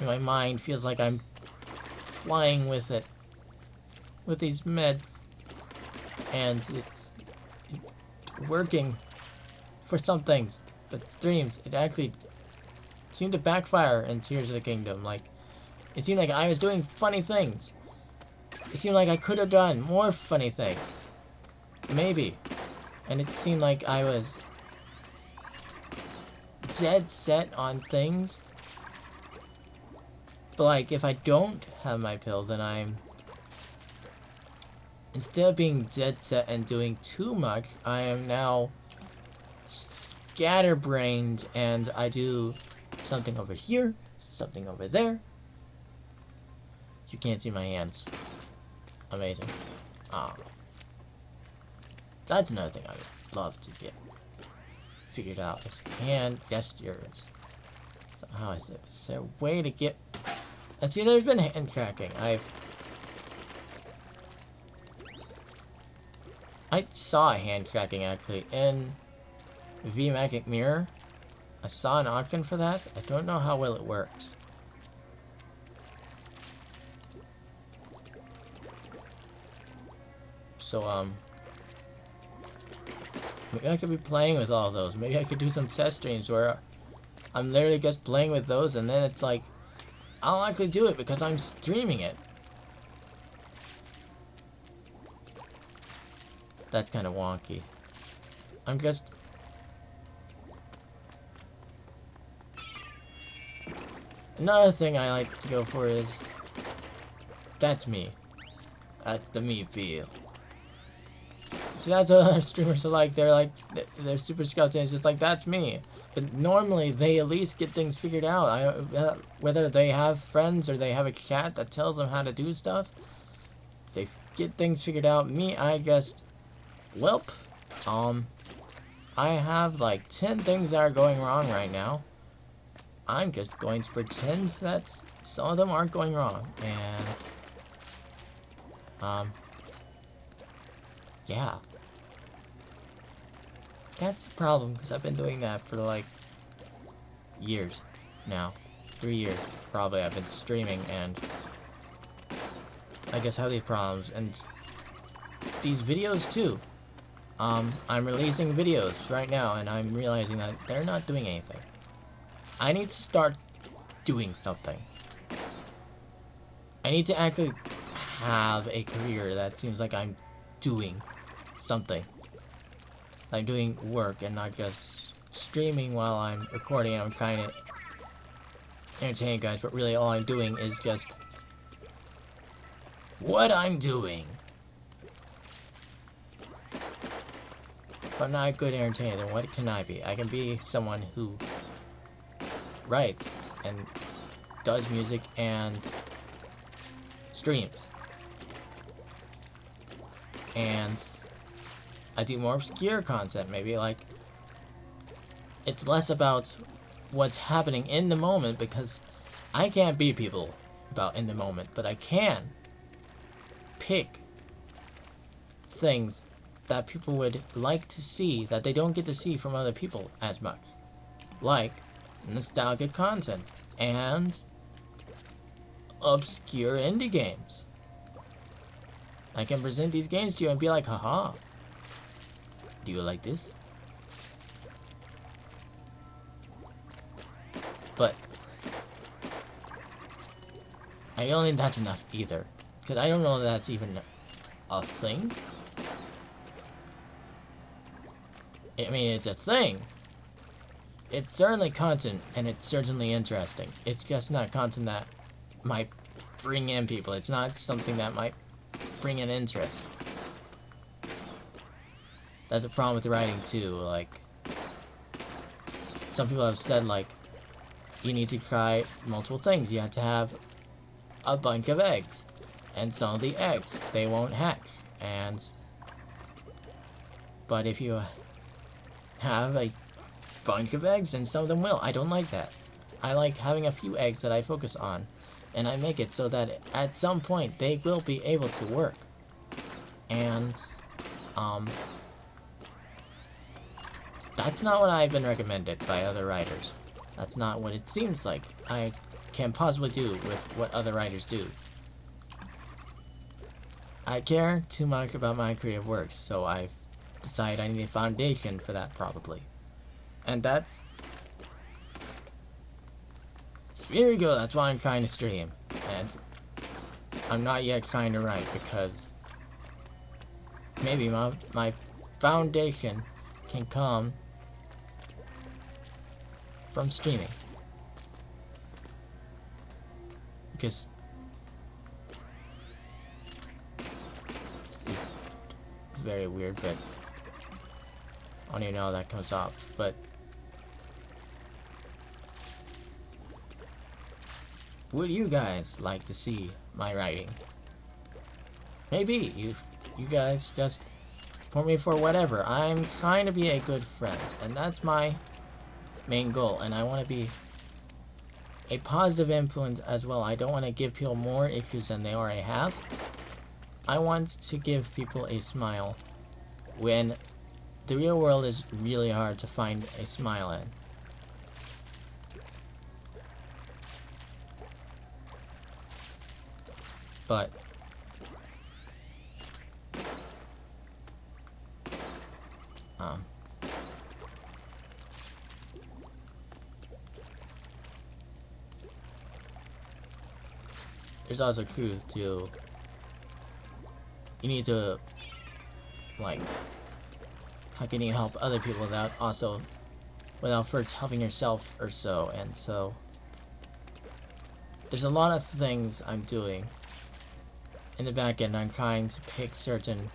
My mind feels like I'm flying with it, with these meds, and it's working for some things, but streams, it actually seemed to backfire in Tears of the Kingdom. Like, it seemed like I was doing funny things. It seemed like I could have done more funny things. Maybe. And it seemed like I was dead set on things. But like, if I don't have my pill, then I'm... Instead of being dead set and doing too much, I am now scatterbrained, and I do something over here, something over there. You can't see my hands. Amazing. That's another thing I would love to get figured out, is hand gestures. So how is there a way to get... And see, there's been hand tracking. I saw hand tracking actually in V Magic Mirror. I saw an option for that. I don't know how well it works. So maybe I could be playing with all those. Maybe I could do some test streams where I'm literally just playing with those, and then it's like I'll actually do it because I'm streaming it. That's kind of wonky. I'm just... Another thing I like to go for is... That's me. That's the me feel. See, that's what other streamers are like. They're super skeletons. It's like, that's me. But normally, they at least get things figured out. Whether they have friends or they have a chat that tells them how to do stuff. They get things figured out. Me, I just... Welp, I have like 10 things that are going wrong right now. I'm just going to pretend that some of them aren't going wrong, and yeah, that's a problem because I've been doing that for like years now, 3 years probably. I've been streaming, and I guess I have these problems, and these videos too. I'm releasing videos right now, and I'm realizing that they're not doing anything. I need to start doing something. I need to actually have a career that seems like I'm doing something. I'm doing work and not just streaming while I'm recording and I'm trying to entertain you guys, but really all I'm doing is just what I'm doing. If I'm not a good entertainer, then what can I be? I can be someone who writes and does music and streams. And I do more obscure content, maybe, like, it's less about what's happening in the moment, because I can't be people about in the moment, but I can pick things that people would like to see that they don't get to see from other people as much, like nostalgic content and obscure indie games. I can present these games to you and be like, haha, do you like this? But I don't think that's enough either, because I don't know that that's even a thing. I mean, it's a thing. It's certainly content, and it's certainly interesting. It's just not content that might bring in people. It's not something that might bring in interest. That's a problem with writing too. Like, some people have said, like, you need to try multiple things. You have to have a bunch of eggs, and some of the eggs, they won't hatch. But if you have a bunch of eggs, then some of them will. I don't like that. I like having a few eggs that I focus on, and I make it so that at some point they will be able to work. And that's not what I've been recommended by other writers. That's not what it seems like I can possibly do with what other writers do. I care too much about my creative works, so I've decided I need a foundation for that, probably. And that's... here we go, that's why I'm trying to stream. And I'm not yet trying to write, because maybe my foundation can come from streaming. Because it's very weird, but I don't even know how that comes off. But would you guys like to see my writing? Maybe you guys just support me for whatever. I'm trying to be a good friend, and that's my main goal. And I want to be a positive influence as well. I don't want to give people more issues than they already have. I want to give people a smile when the real world is really hard to find a smile in. But there's also truth to, you need to, like, how can you help other people without first helping yourself or so. And so there's a lot of things I'm doing in the back end. I'm trying to pick certain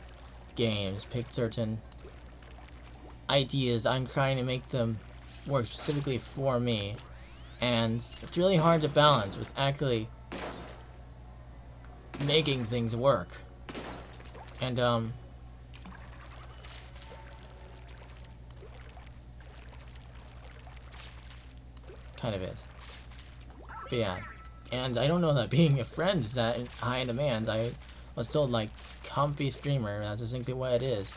games, pick certain ideas. I'm trying to make them work specifically for me, and it's really hard to balance with actually making things work. And kind of is. But yeah. And I don't know that being a friend is that high in demand. I was told, like, comfy streamer, that's essentially what it is.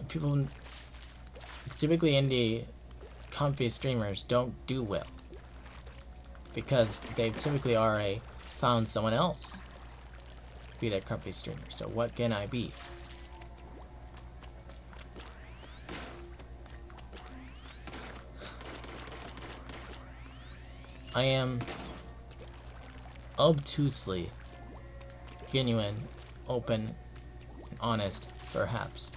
People, typically indie comfy streamers don't do well, because they typically already found someone else to be their comfy streamer. So what can I be? I am obtusely genuine, open, and honest, perhaps.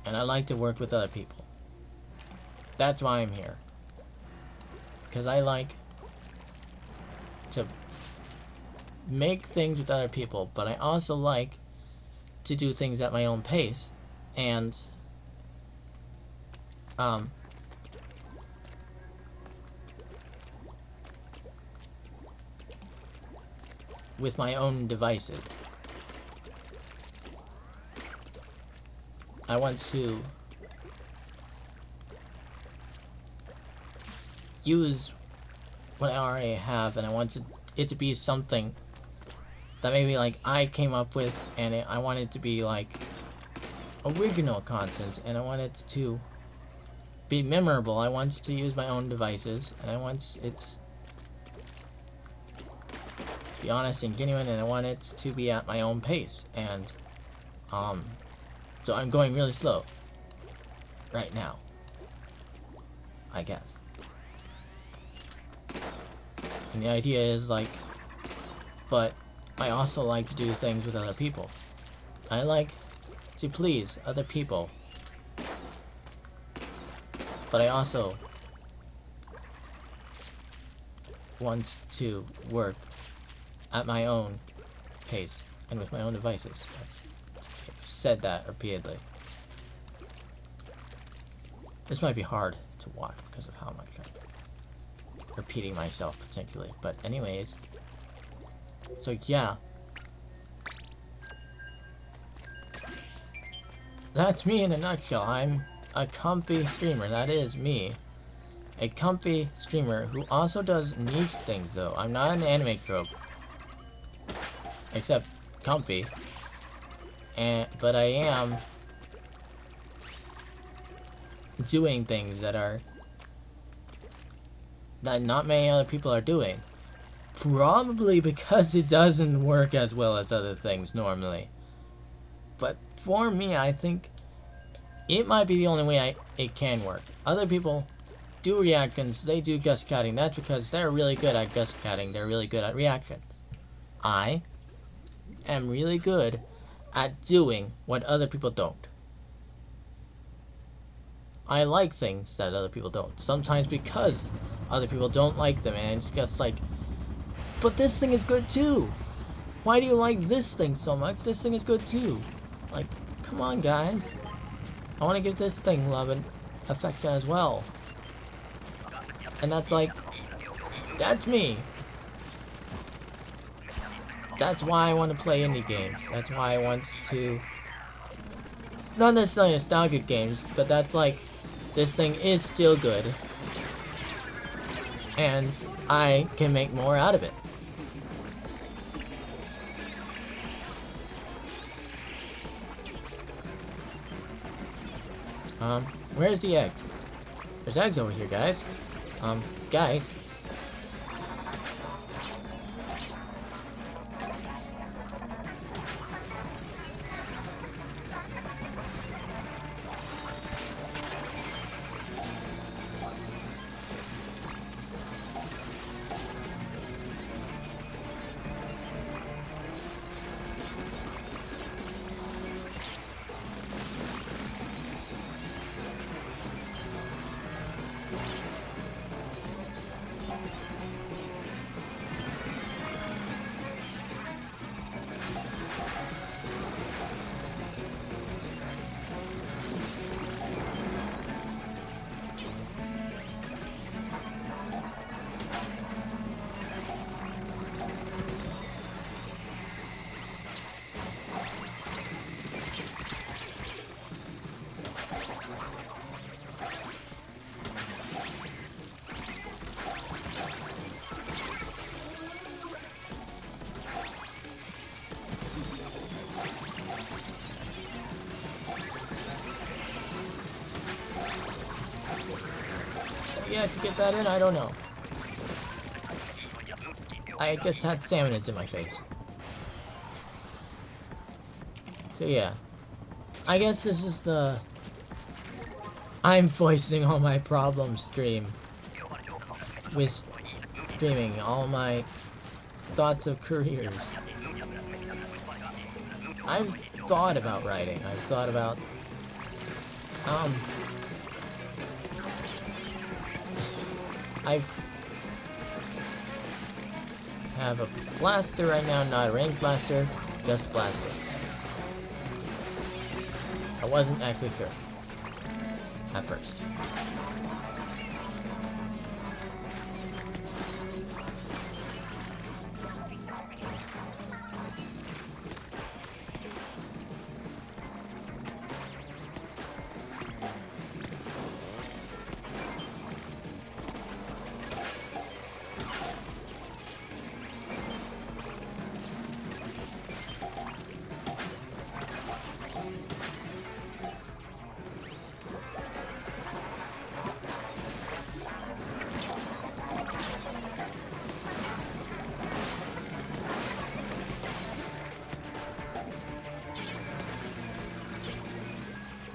And I like to work with other people. That's why I'm here. Because I like to make things with other people, but I also like to do things at my own pace. And with my own devices. I want to use what I already have, and I want it to be something that maybe like I came up with, and I want it to be like original content, and I want it to be memorable. I want to use my own devices, and I want it to be honest and genuine, and I want it to be at my own pace. And so I'm going really slow right now, I guess. And the idea is like, but I also like to do things with other people. I like to please other people, but I also want to work at my own pace and with my own devices. I've said that repeatedly. This might be hard to watch because of how much I'm repeating myself particularly, but anyways. So yeah. That's me in a nutshell. I'm a comfy streamer. That is me. A comfy streamer who also does niche things though. I'm not an anime trope. Except comfy. But I am doing things that not many other people are doing. Probably because it doesn't work as well as other things normally. But for me, I think it might be the only way it can work. Other people do reactions, they do just chatting. That's because they're really good at just chatting. They're really good at reactions. I am really good at doing what other people don't. I like things that other people don't. Sometimes because other people don't like them, and it's just like, but this thing is good too. Why do you like this thing so much? This thing is good too. Like, come on, guys. I want to give this thing love and affection as well. And that's like, that's me. That's why I want to play indie games. That's why I want to, not necessarily nostalgic games, but that's like, this thing is still good. And I can make more out of it. Where's the eggs? There's eggs over here, guys. Guys. Yeah, to get that in, I don't know. I just had salmonids in my face. So yeah. I guess this is the I'm voicing all my problems with streaming, all my thoughts of careers. I've thought about writing. I've thought about, I have a blaster right now, not a range blaster, just a blaster. I wasn't actually sure at first.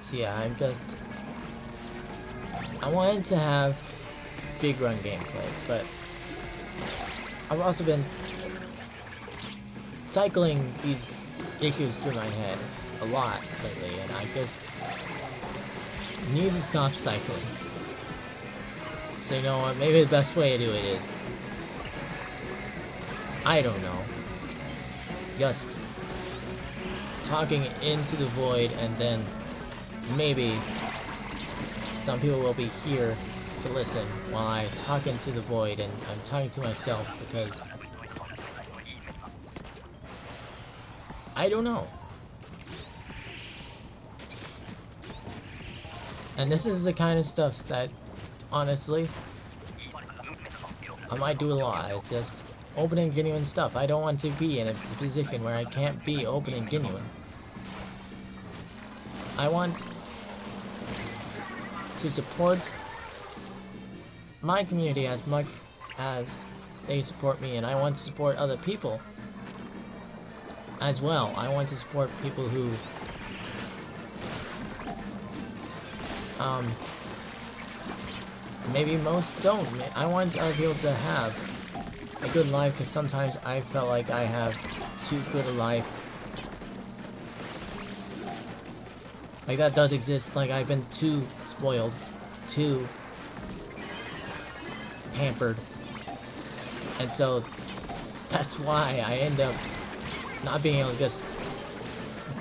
So yeah, I wanted to have big run gameplay, but I've also been cycling these issues through my head a lot lately, and I just need to stop cycling. So you know what, maybe the best way to do it is, I don't know, just talking into the void, and then maybe some people will be here to listen while I talk into the void, and I'm talking to myself because I don't know. And this is the kind of stuff that, honestly, I might do a lot. It's just open and genuine stuff. I don't want to be in a position where I can't be open and genuine. I want to support my community as much as they support me, and I want to support other people as well. I want to support people who maybe most don't. I want other people to have a good life, because sometimes I felt like I have too good a life. Like, that does exist. Like, I've been too spoiled, too pampered. And so, that's why I end up not being able to just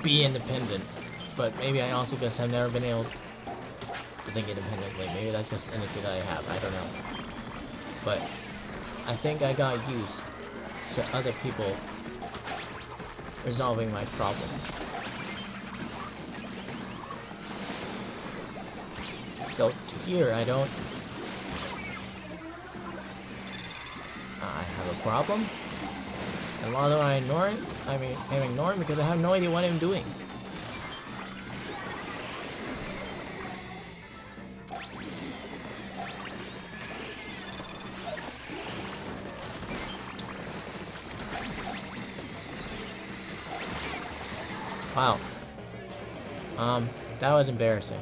be independent. But maybe I also just have never been able to think independently. Maybe that's just an issue that I have. I don't know. But I think I got used to other people resolving my problems. So here, I don't... I have a problem. And while I ignore it, I'm ignoring because I have no idea what I'm doing. Wow. That was embarrassing.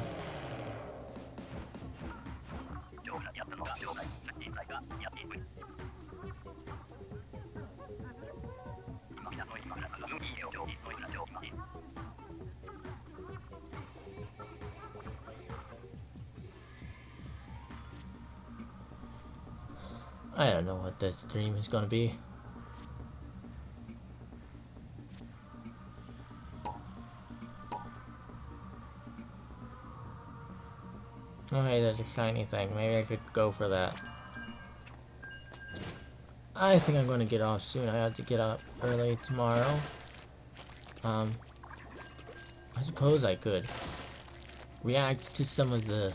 I don't know what this stream is gonna be. Oh hey, there's a shiny thing. Maybe I could go for that. I think I'm gonna get off soon. I have to get up early tomorrow. I suppose I could react to some of the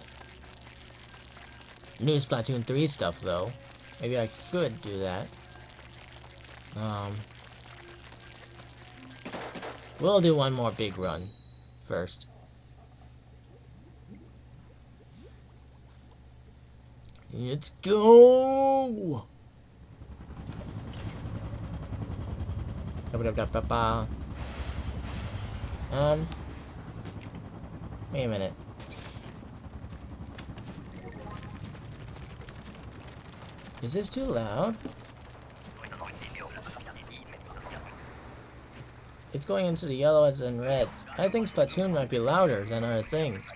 new Splatoon 3 stuff, though. Maybe I should do that. We'll do one more big run first. Let's go! Wait a minute. Is this too loud? It's going into the yellows and reds. I think Splatoon might be louder than other things.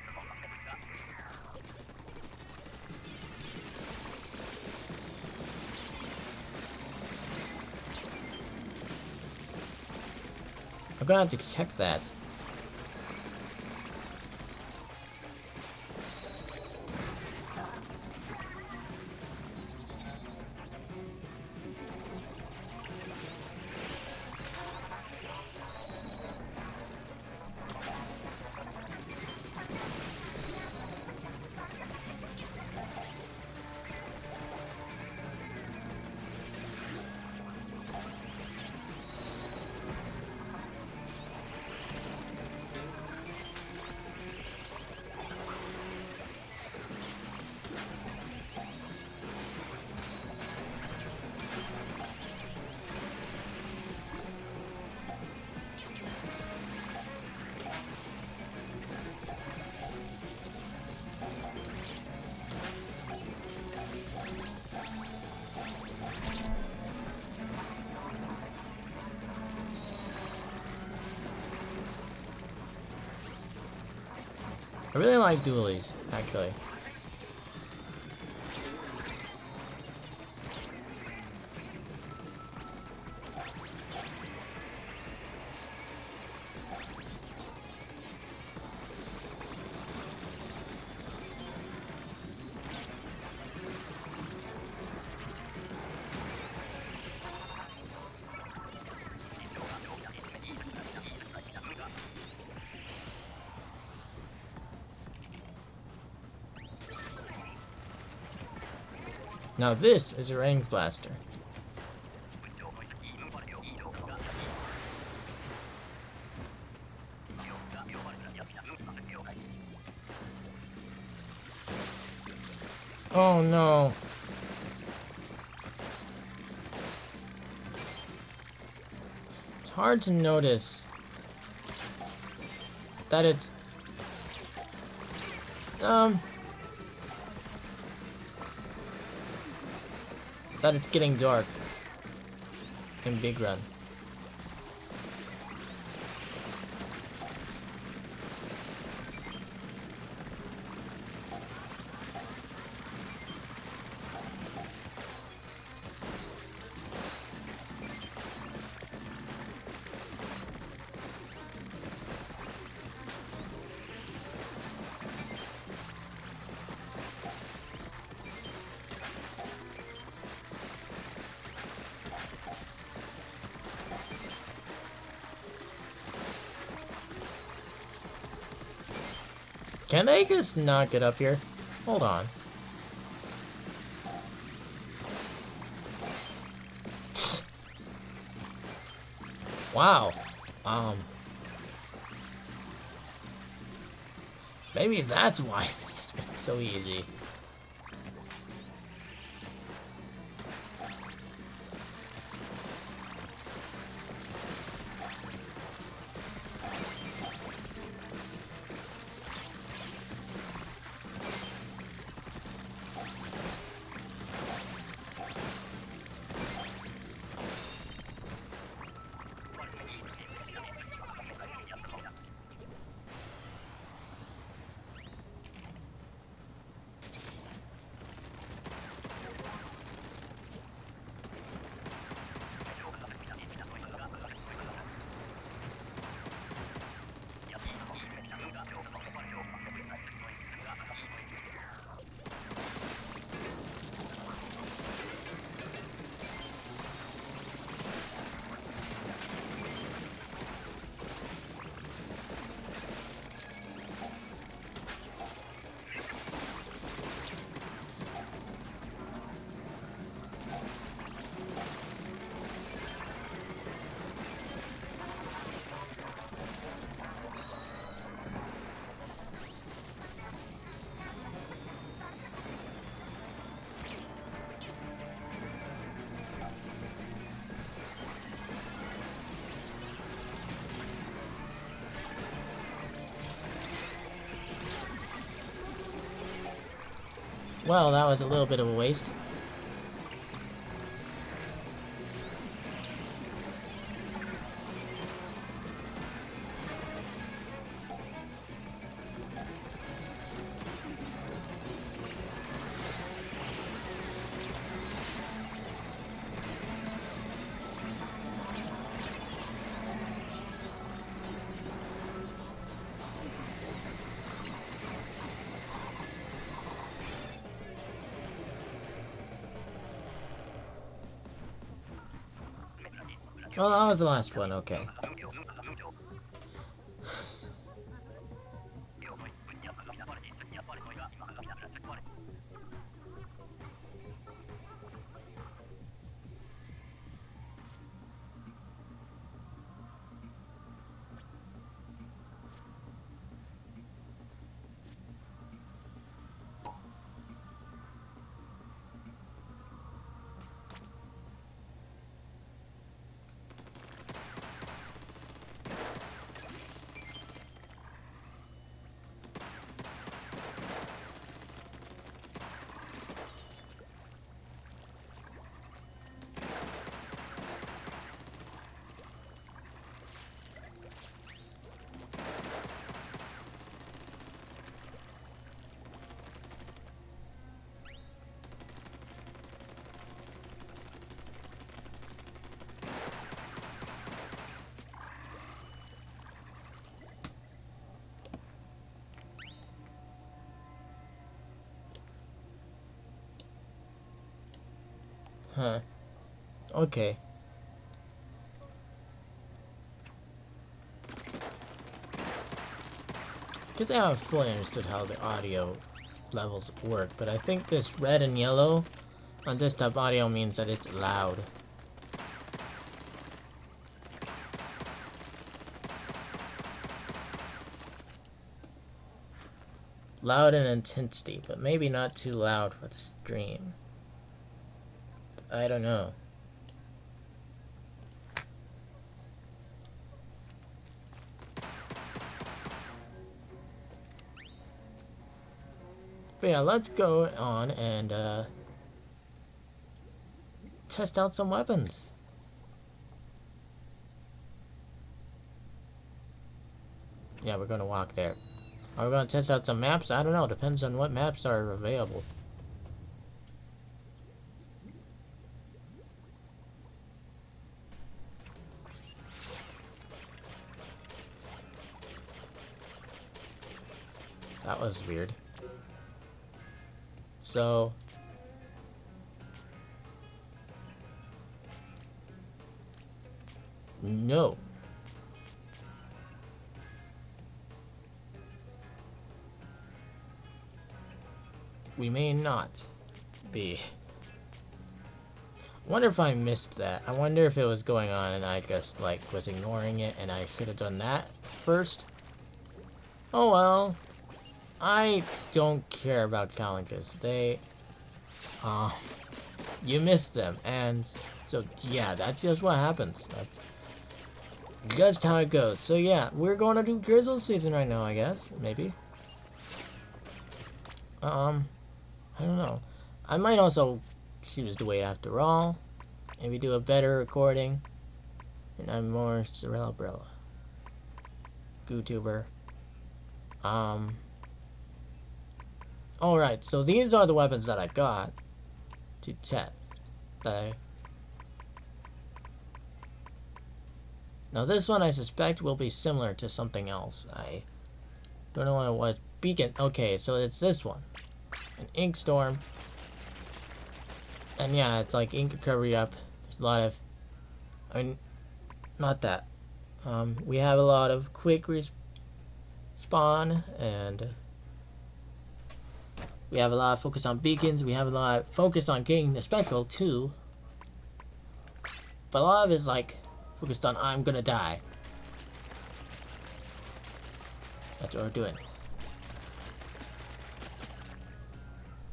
I'm gonna have to check that. I really like dualies, actually. Now this is a range blaster. Oh no. It's hard to notice that it's that it's getting dark in Big Run. Can I just not get up here? Hold on. Wow. Maybe that's why this has been so easy. Well, that was a little bit of a waste. Well, that was the last one, okay. Huh. Okay. Because I haven't fully understood how the audio levels work, but I think this red and yellow on desktop audio means that it's loud. Loud in intensity, but maybe not too loud for the stream. I don't know. But yeah, let's go on and test out some weapons. Yeah, we're gonna walk there. Are we gonna test out some maps? I don't know. Depends on what maps are available. That was weird. So... no. We may not be. I wonder if I missed that. I wonder if it was going on and I just, like, was ignoring it and I should have done that first. Oh well. I don't care about challenges. They... you missed them. And so, yeah, that's just what happens. That's just how it goes. So, yeah, we're going to do drizzle season right now, I guess. Maybe. I don't know. I might also choose to wait after all. Maybe do a better recording. And I'm more Cerebella. YouTuber. Alright, so these are the weapons that I got to test. Now this one I suspect will be similar to something else. I don't know what it was. Beacon. Okay, so it's this one. An ink storm. And yeah, it's like ink recovery up. There's a lot of... I mean, not that. We have a lot of quick respawn, and we have a lot of focus on beacons. We have a lot of focus on getting the special too. But a lot of it is like focused on I'm gonna die. That's what we're doing.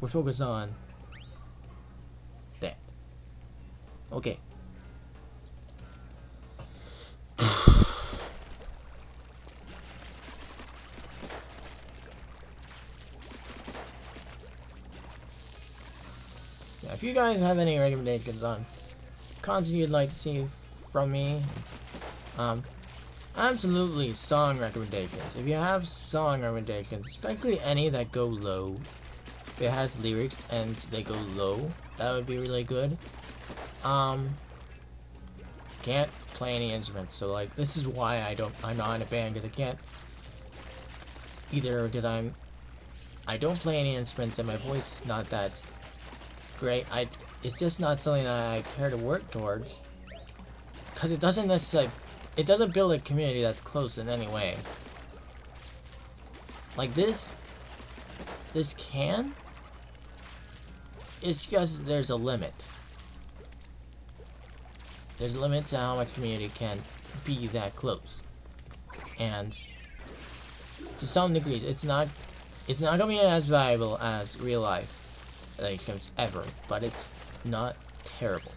We're focused on that. Okay. Yeah, if you guys have any recommendations on content you'd like to see from me, absolutely song recommendations. If you have song recommendations, especially any that go low, if it has lyrics and they go low, that would be really good. Can't play any instruments, so like this is why I'm not in a band, because I can't either, because I don't play any instruments and my voice is not that great. It's just not something that I care to work towards. because it doesn't necessarily, it doesn't build a community that's close in any way. Like this can. It's just there's a limit. There's a limit to how much community can be that close, and to some degrees, it's not gonna be as valuable as real life relationships ever, but it's not terrible.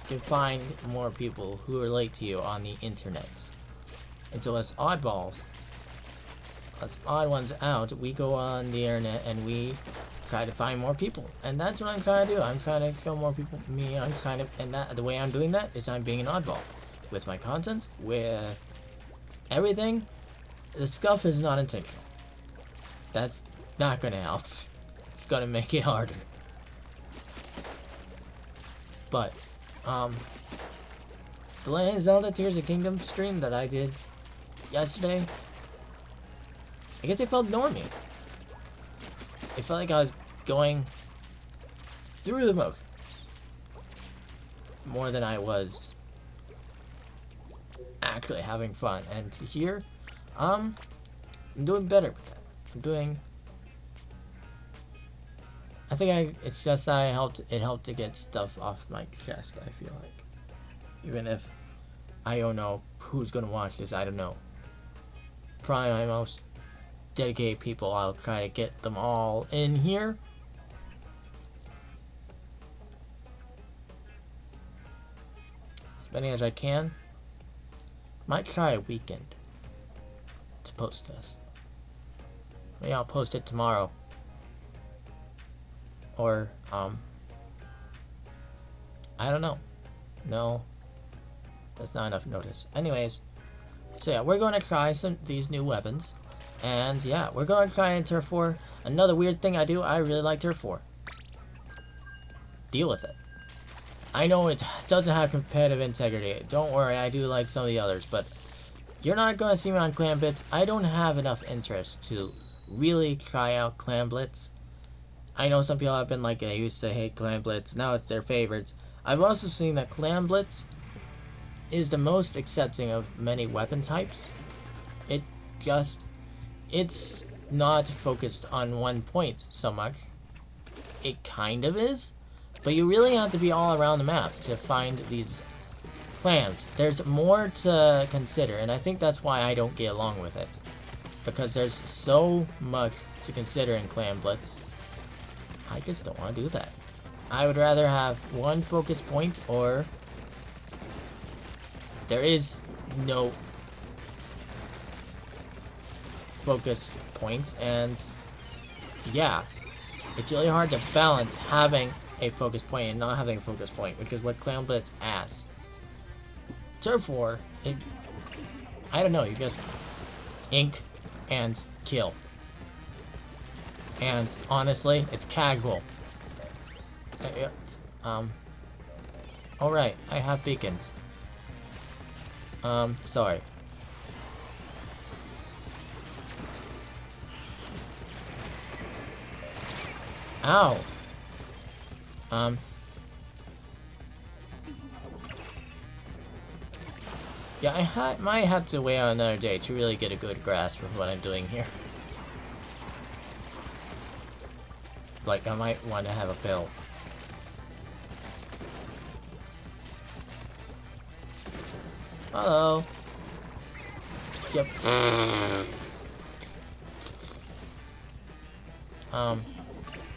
You can find more people who relate to you on the internet. And so as oddballs, us odd ones out, we go on the internet and we try to find more people. And that's what I'm trying to do. I'm trying to show more people me. I'm trying to, and that, the way I'm doing that is I'm being an oddball. With my content, with everything, the scuff is not intentional. That's not gonna help. It's gonna make it harder. But, the Legend of Zelda Tears of Kingdom stream that I did yesterday, I guess it felt normy. It felt like I was going through the motions more than I was actually having fun. And here, I'm doing better with that. I think it's just it helped to get stuff off my chest, I feel like. Even if I don't know who's gonna watch this, I don't know. Probably my most dedicated people, I'll try to get them all in here. As many as I can. Might try a weekend to post this. Maybe I'll post it tomorrow. Or, I don't know. No, that's not enough notice. Anyways, so yeah, we're going to try these new weapons. And yeah, we're going to try in Turf 4. Another weird thing I do, I really like Turf 4. Deal with it. I know it doesn't have competitive integrity. Don't worry, I do like some of the others, but you're not going to see me on Clan Blitz. I don't have enough interest to really try out Clan Blitz. I know some people have been like, they used to hate Clan Blitz, now it's their favorites. I've also seen that Clan Blitz is the most accepting of many weapon types. It's not focused on one point so much. It kind of is, but you really have to be all around the map to find these clans. There's more to consider, and I think that's why I don't get along with it. Because there's so much to consider in Clan Blitz. I just don't want to do that. I would rather have one focus point, or there is no focus point, and yeah, it's really hard to balance having a focus point and not having a focus point, which is what Clan Blitz asks. Turf War, I don't know, you just ink and kill. And honestly, it's casual. Alright, I have beacons. Sorry. Ow! Yeah, I might have to wait on another day to really get a good grasp of what I'm doing here. Like, I might want to have a pill. Hello. Yep.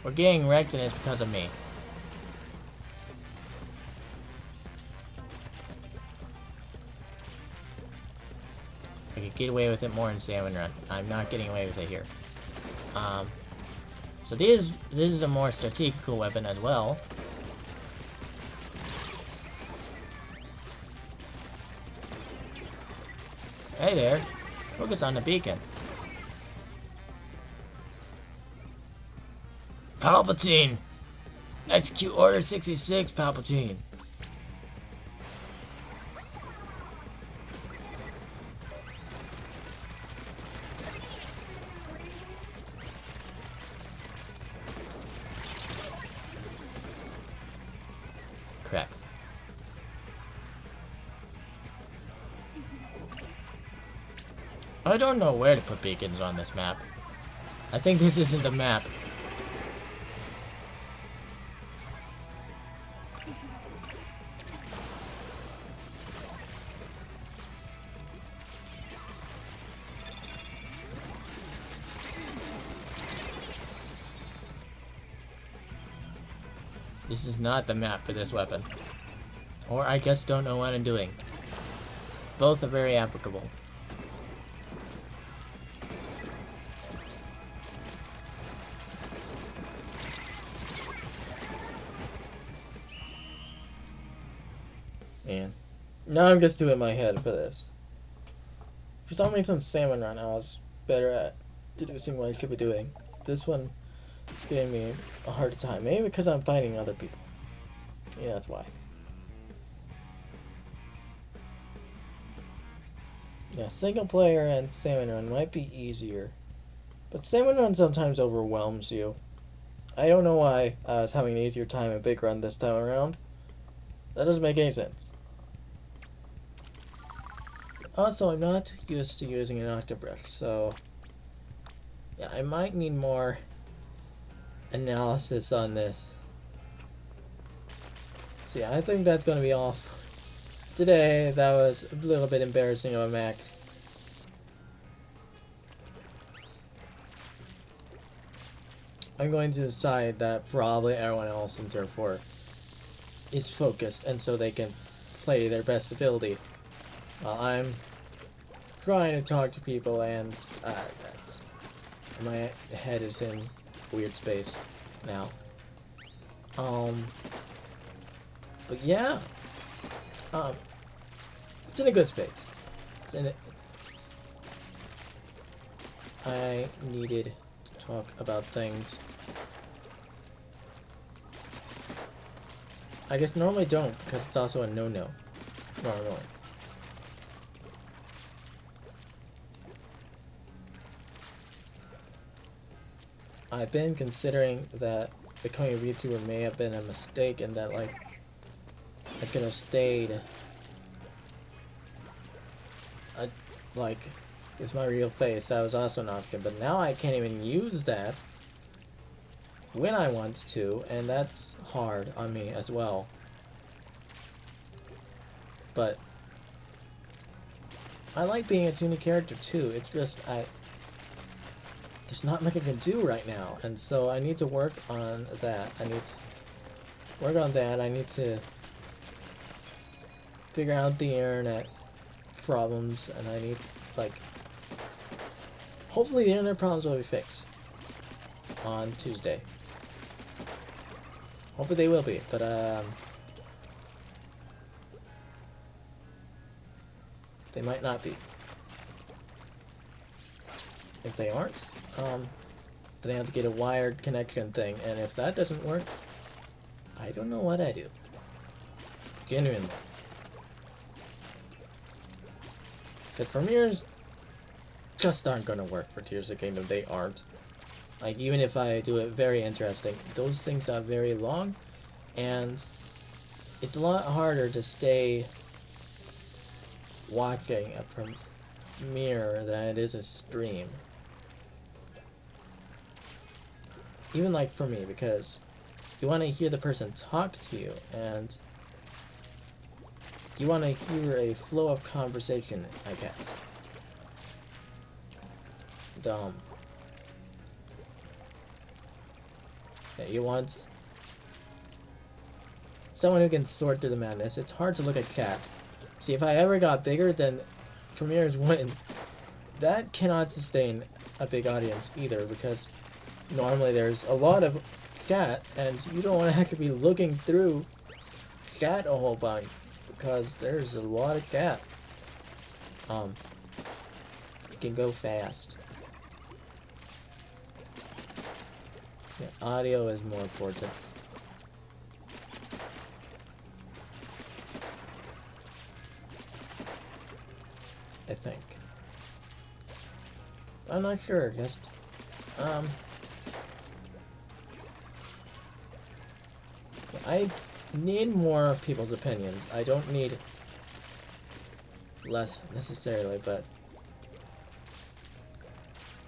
We're getting wrecked and it's because of me. I could get away with it more in Salmon Run. I'm not getting away with it here. So this is a more strategical weapon as well. Hey there. Focus on the beacon. Palpatine! Execute Order 66, Palpatine. Crap. I don't know where to put beacons on this map. I think this isn't the map. This is not the map for this weapon. Or I guess don't know what I'm doing. Both are very applicable. Man. Now I'm just doing my head for this. For some reason, Salmon Run I was better at deducing what I should be doing. This one is giving me a hard time. Maybe because I'm fighting other people. Yeah, that's why. Yeah, single player and Salmon Run might be easier. But Salmon Run sometimes overwhelms you. I don't know why I was having an easier time in Big Run this time around. That doesn't make any sense. Also, I'm not used to using an octobrush, so yeah, I might need more analysis on this. So yeah, I think that's going to be all today. That was a little bit embarrassing of a max. I'm going to decide that probably everyone else in Turf 4 is focused, and so they can play their best ability. I'm trying to talk to people, and my head is in weird space now. But yeah, it's in a good space. It's in it. I needed to talk about things. I guess normally don't, because it's also a no-no. Normally. I've been considering that becoming a VTuber may have been a mistake, and that, like, I could have stayed, like, it's my real face. That was also an option, but now I can't even use that when I want to, and that's hard on me as well. But I like being a tuning character too. It's just there's not much I can do right now, and so I need to work on that. I need to figure out the internet problems, and I need to, like, hopefully the internet problems will be fixed on Tuesday. Hopefully they will be, but they might not be. If they aren't, then I have to get a wired connection thing, and if that doesn't work, I don't know what I do. Genuinely. Because premieres just aren't gonna work for Tears of the Kingdom. They aren't. Like, even if I do it very interesting, those things are very long, and it's a lot harder to stay watching a premiere than it is a stream. Even, like, for me, because you want to hear the person talk to you, and you want to hear a flow of conversation, I guess. Yeah, you want someone who can sort through the madness. It's hard to look at chat. See, if I ever got bigger, then premieres wouldn't. That cannot sustain a big audience either, because normally there's a lot of chat, and you don't want to have to be looking through chat a whole bunch, because there's a lot of chat. It can go fast. Yeah, audio is more important. I think. I'm not sure, just, I need more people's opinions. I don't need less necessarily, but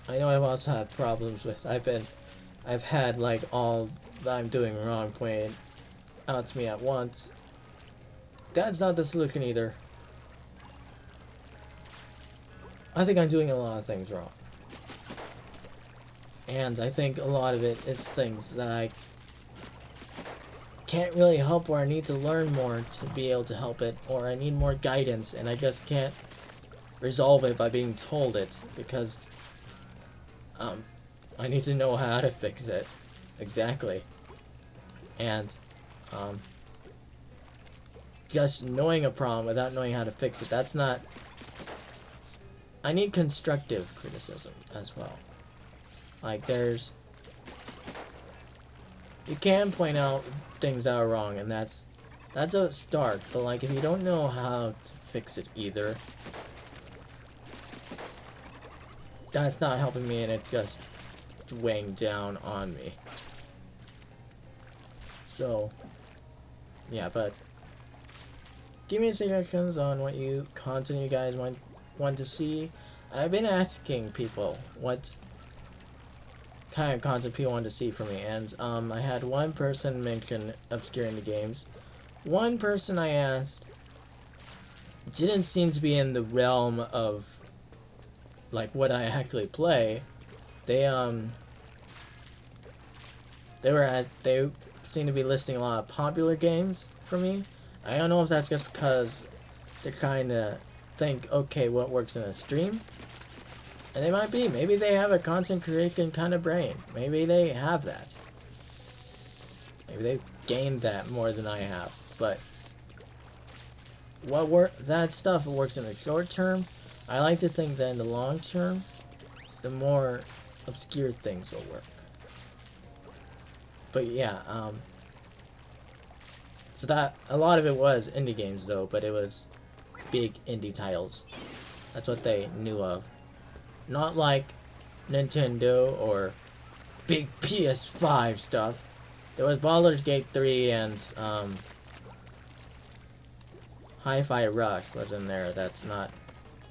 I know I've also had problems with, I've had like all that I'm doing wrong pointed out to me at once. That's not the solution either. I think I'm doing a lot of things wrong. And I think a lot of it is things that I can't really help, or I need to learn more to be able to help it, or I need more guidance and I just can't resolve it by being told it, because I need to know how to fix it exactly. And just knowing a problem without knowing how to fix it, that's not... I need constructive criticism as well. Like, there's... You can point out things that are wrong, and that's a start, but like, if you don't know how to fix it either, that's not helping me, and it's just weighing down on me. So, yeah, but give me suggestions on what content you guys want to see. I've been asking people what kind of content people want to see from me, and I had one person mention obscure indie games. One person I asked didn't seem to be in the realm of like what I actually play. They seem to be listing a lot of popular games for me. I don't know if that's just because they kind of think, okay, what works in a stream? And they might be. Maybe they have a content creation kind of brain. Maybe they have that. Maybe they've gained that more than I have. But that stuff works in the short term. I like to think that in the long term, the more obscure things will work. But yeah, so that a lot of it was indie games though, but it was big indie titles. That's what they knew of. Not like Nintendo or big PS5 stuff. There was Baldur's Gate 3 and Hi-Fi Rush was in there. That's not...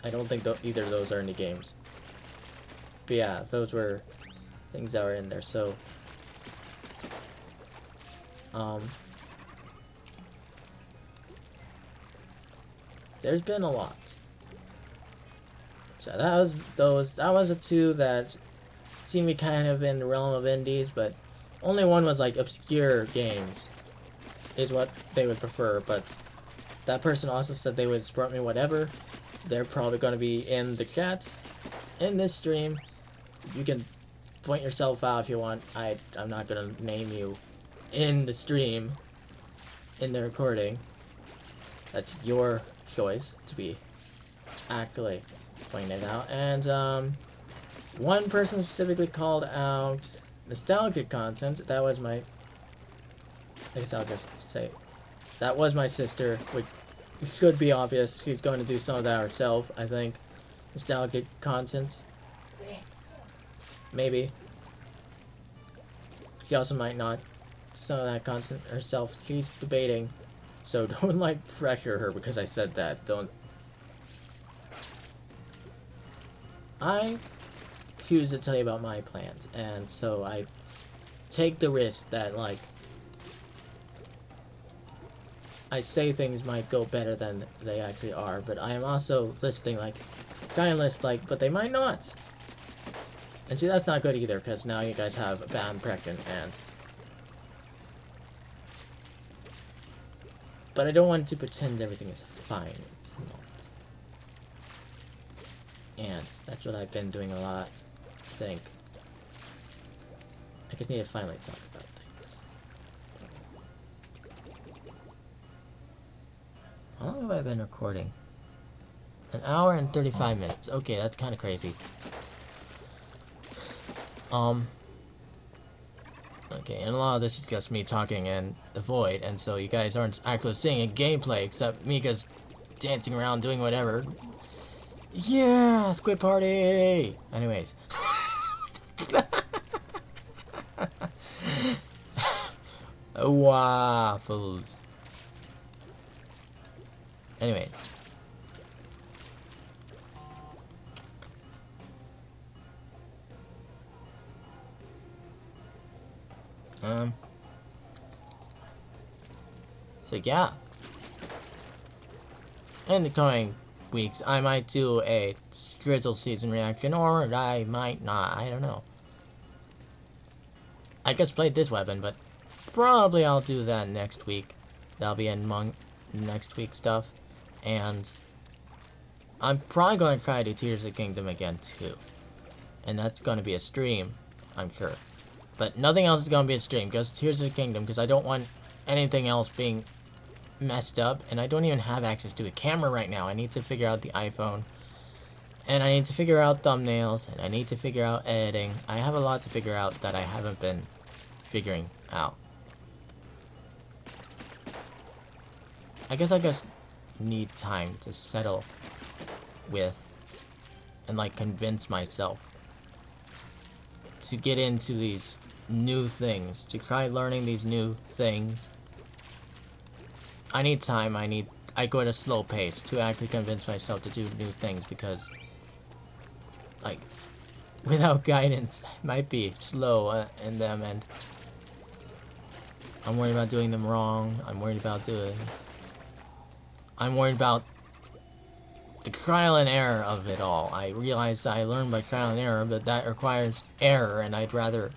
I don't think either of those are indie games. But yeah, those were things that were in there. So there's been a lot. So that was the two that seemed to be kind of in the realm of indies, but only one was like obscure games is what they would prefer. But that person also said they would support me whatever. They're probably going to be in the chat in this stream. You can point yourself out if you want. I'm not going to name you in the stream, in the recording. That's your choice to be actually pointed out. And one person specifically called out nostalgic content. That was my... I guess I'll just say that was my sister, which should be obvious. She's going to do some of that herself, I think. Nostalgic content. Maybe. She also might not. Some of that content herself. She's debating. So don't, like, pressure her because I said that. Don't. I choose to tell you about my plans. And so I take the risk that, like, I say things might go better than they actually are. But I am also listing, like, trying to list, like, but they might not. And see, that's not good either, because now you guys have a bad impression, and... But I don't want to pretend everything is fine. It's not. And that's what I've been doing a lot, I think. I just need to finally talk about things. How long have I been recording? 1 hour and 35 minutes. Okay, that's kind of crazy. Okay, and a lot of this is just me talking in the void, and so you guys aren't actually seeing a gameplay, except me just dancing around doing whatever. Yeah, Squid Party! Anyways. Waffles. Anyways. So yeah. In the coming weeks, I might do a Drizzle season reaction, or I might not. I don't know. I just played this weapon, but probably I'll do that next week. That'll be among next week's stuff. And I'm probably going to try to do Tears of the Kingdom again, too. And that's going to be a stream, I'm sure. But nothing else is going to be a stream, just Tears of the Kingdom, because I don't want anything else being messed up, and I don't even have access to a camera right now. I need to figure out the iPhone, and I need to figure out thumbnails, and I need to figure out editing. I have a lot to figure out that I haven't been figuring out. I guess I just need time to settle with and like convince myself to get into these new things, to try learning these new things. I need time. I go at a slow pace to actually convince myself to do new things, because like without guidance I might be slow in them, and I'm worried about doing them wrong. I'm worried about the trial and error of it all. I realize I learn by trial and error, but that requires error, and I'd rather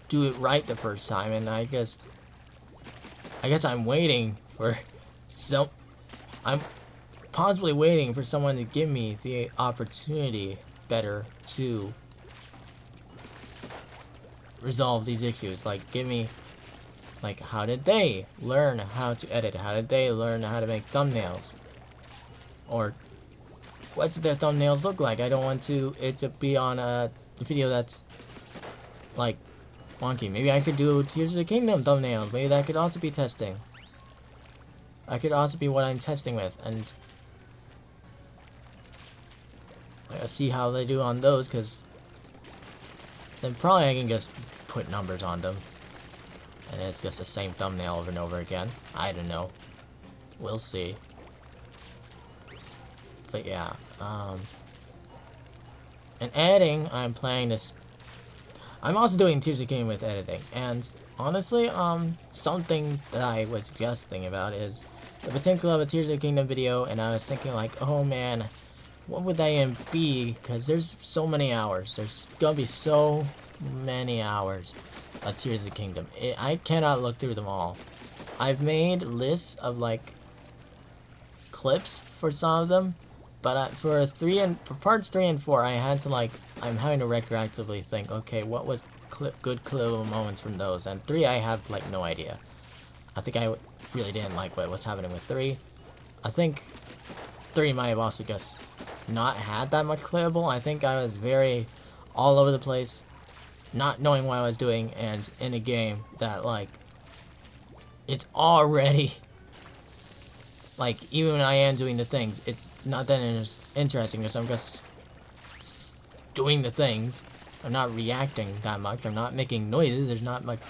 do it right the first time. And I guess I'm waiting for I'm possibly waiting for someone to give me the opportunity better to resolve these issues. Like, give me, like, how did they learn how to edit? How did they learn how to make thumbnails? Or what do their thumbnails look like? I don't want it to be on a video that's like wonky. Maybe I could do Tears of the Kingdom thumbnails. Maybe that could also be testing. That could also be what I'm testing with, and I'll see how they do on those, because then probably I can just put numbers on them, and it's just the same thumbnail over and over again. I don't know. We'll see. But yeah, and editing, I'm planning this. I'm also doing Tears of the Kingdom with editing, and honestly, something that I was just thinking about is the potential of a Tears of the Kingdom video, and I was thinking like, oh man, what would that even be? Because there's so many hours. There's gonna be so many hours of Tears of the Kingdom. I cannot look through them all. I've made lists of like clips for some of them, but for parts 3 and 4, I had to like, I'm having to retroactively think, okay, what was good clip moments from those? And 3, I have like no idea. I think I really didn't like what's happening with 3. I think 3 might have also just not had that much clippable. I think I was very all over the place, not knowing what I was doing, and in a game that like, it's already like, even when I am doing the things, it's not that interesting, because I'm just doing the things. I'm not reacting that much. I'm not making noises. There's not much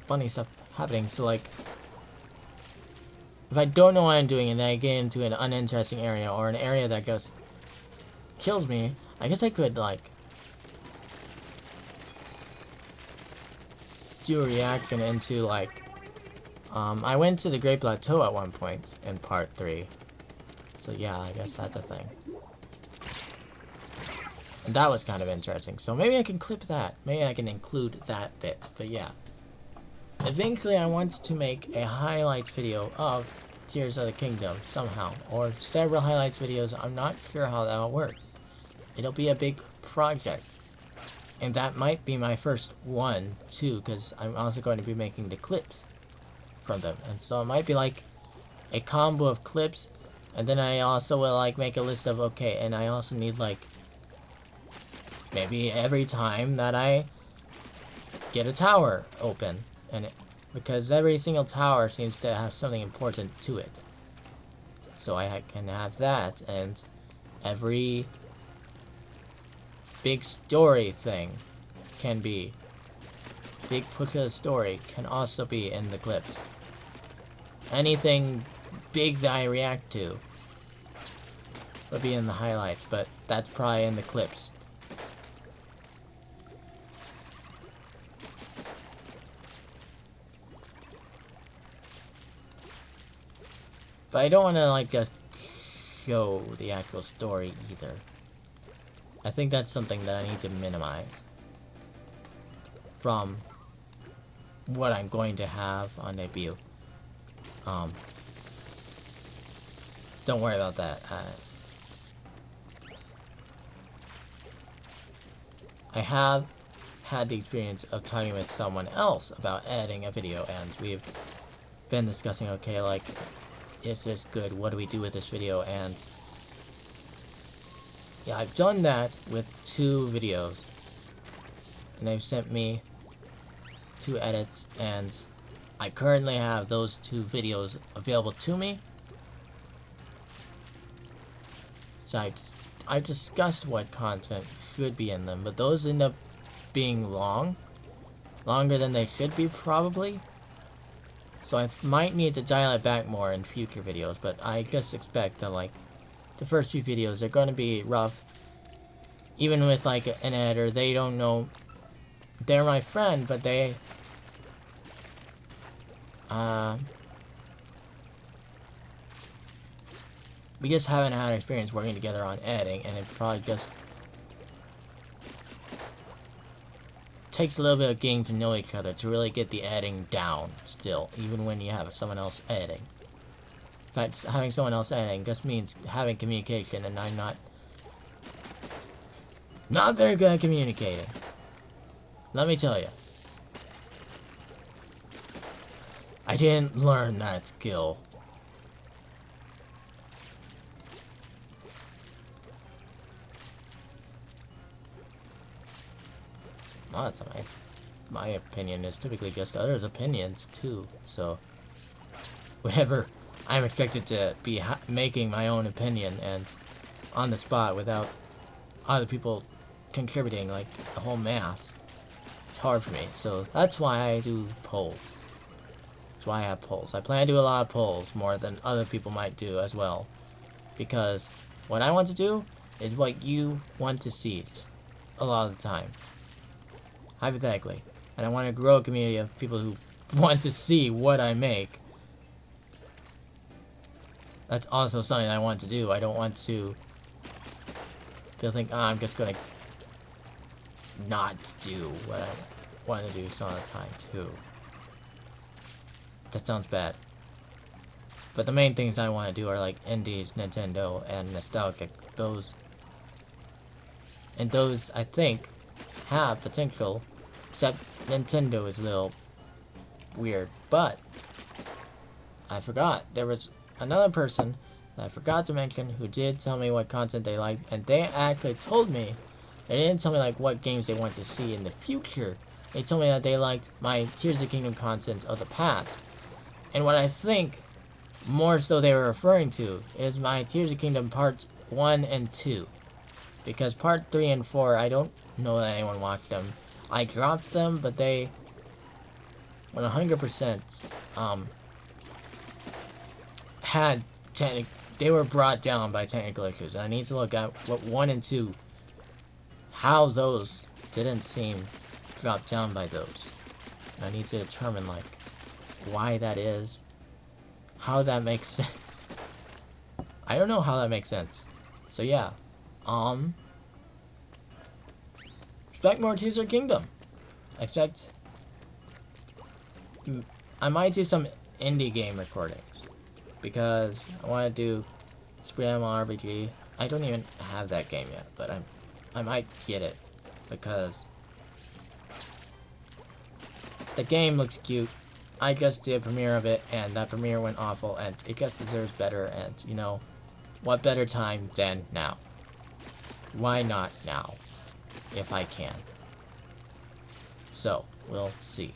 funny stuff happening. So like, if I don't know what I'm doing and then I get into an uninteresting area, or an area that just kills me, I guess I could like do a reaction into like, I went to the Great Plateau at one point in part 3. So yeah, I guess that's a thing. And that was kind of interesting. So maybe I can clip that. Maybe I can include that bit. But yeah. Eventually I want to make a highlights video of Tears of the Kingdom somehow. Or several highlights videos. I'm not sure how that'll work. It'll be a big project. And that might be my first one too, because I'm also going to be making the clips from them, and so it might be like a combo of clips, and then I also will like make a list of, okay, and I also need like maybe every time that I get a tower open, and because every single tower seems to have something important to it, so I can have that, and every big story thing can be, big push of the story can also be in the clips. Anything big that I react to. It'll be in the highlights, but that's probably in the clips. But I don't want to, like, just show the actual story either. I think that's something that I need to minimize from what I'm going to have on debut. Don't worry about that. I have had the experience of talking with someone else about editing a video, and we've been discussing, okay, like, is this good? What do we do with this video? And yeah, I've done that with 2 videos, and they've sent me 2 edits, and I currently have those 2 videos available to me. So I discussed what content should be in them, but those end up being longer than they should be probably. So I might need to dial it back more in future videos, but I just expect that, like, the first few videos are going to be rough. Even with, like, an editor, they don't know. They're my friend, but they... we just haven't had experience working together on editing, and it probably just takes a little bit of getting to know each other to really get the editing down still, even when you have someone else editing. In fact, having someone else editing just means having communication, and I'm not very good at communicating. Let me tell you. I didn't learn that skill. Well, that's my opinion is typically just others' opinions too. So, whenever I'm expected to be making my own opinion and on the spot without other people contributing like a whole mass, it's hard for me. So that's why I do polls. That's why I have polls. I plan to do a lot of polls, more than other people might do as well, because what I want to do is what you want to see a lot of the time. Hypothetically. And I want to grow a community of people who want to see what I make. That's also something I want to do. I don't want to think, oh, I'm just gonna not do what I want to do some of the time too. That sounds bad. But the main things I want to do are like indies, Nintendo, and nostalgic. Those I think have potential. Except Nintendo is a little weird. But I forgot. There was another person that I forgot to mention who did tell me what content they liked. And they actually told me, they didn't tell me like what games they want to see in the future. They told me that they liked my Tears of the Kingdom content of the past. And what I think more so they were referring to is my Tears of the Kingdom parts 1 and 2. Because part 3 and 4, I don't know that anyone watched them. I dropped them, but they 100% they were brought down by technical issues. And I need to look at what 1 and 2, how those didn't seem dropped down by those. And I need to determine like why that is, how that makes sense. I don't know how that makes sense. So yeah, expect more Tears of the Kingdom. Expect I might do some indie game recordings because I want to do Splatoon RPG. I don't even have that game yet, but I might get it because the game looks cute. I just did a premiere of it, and that premiere went awful, and it just deserves better, and, you know, what better time than now? Why not now, if I can? So, we'll see.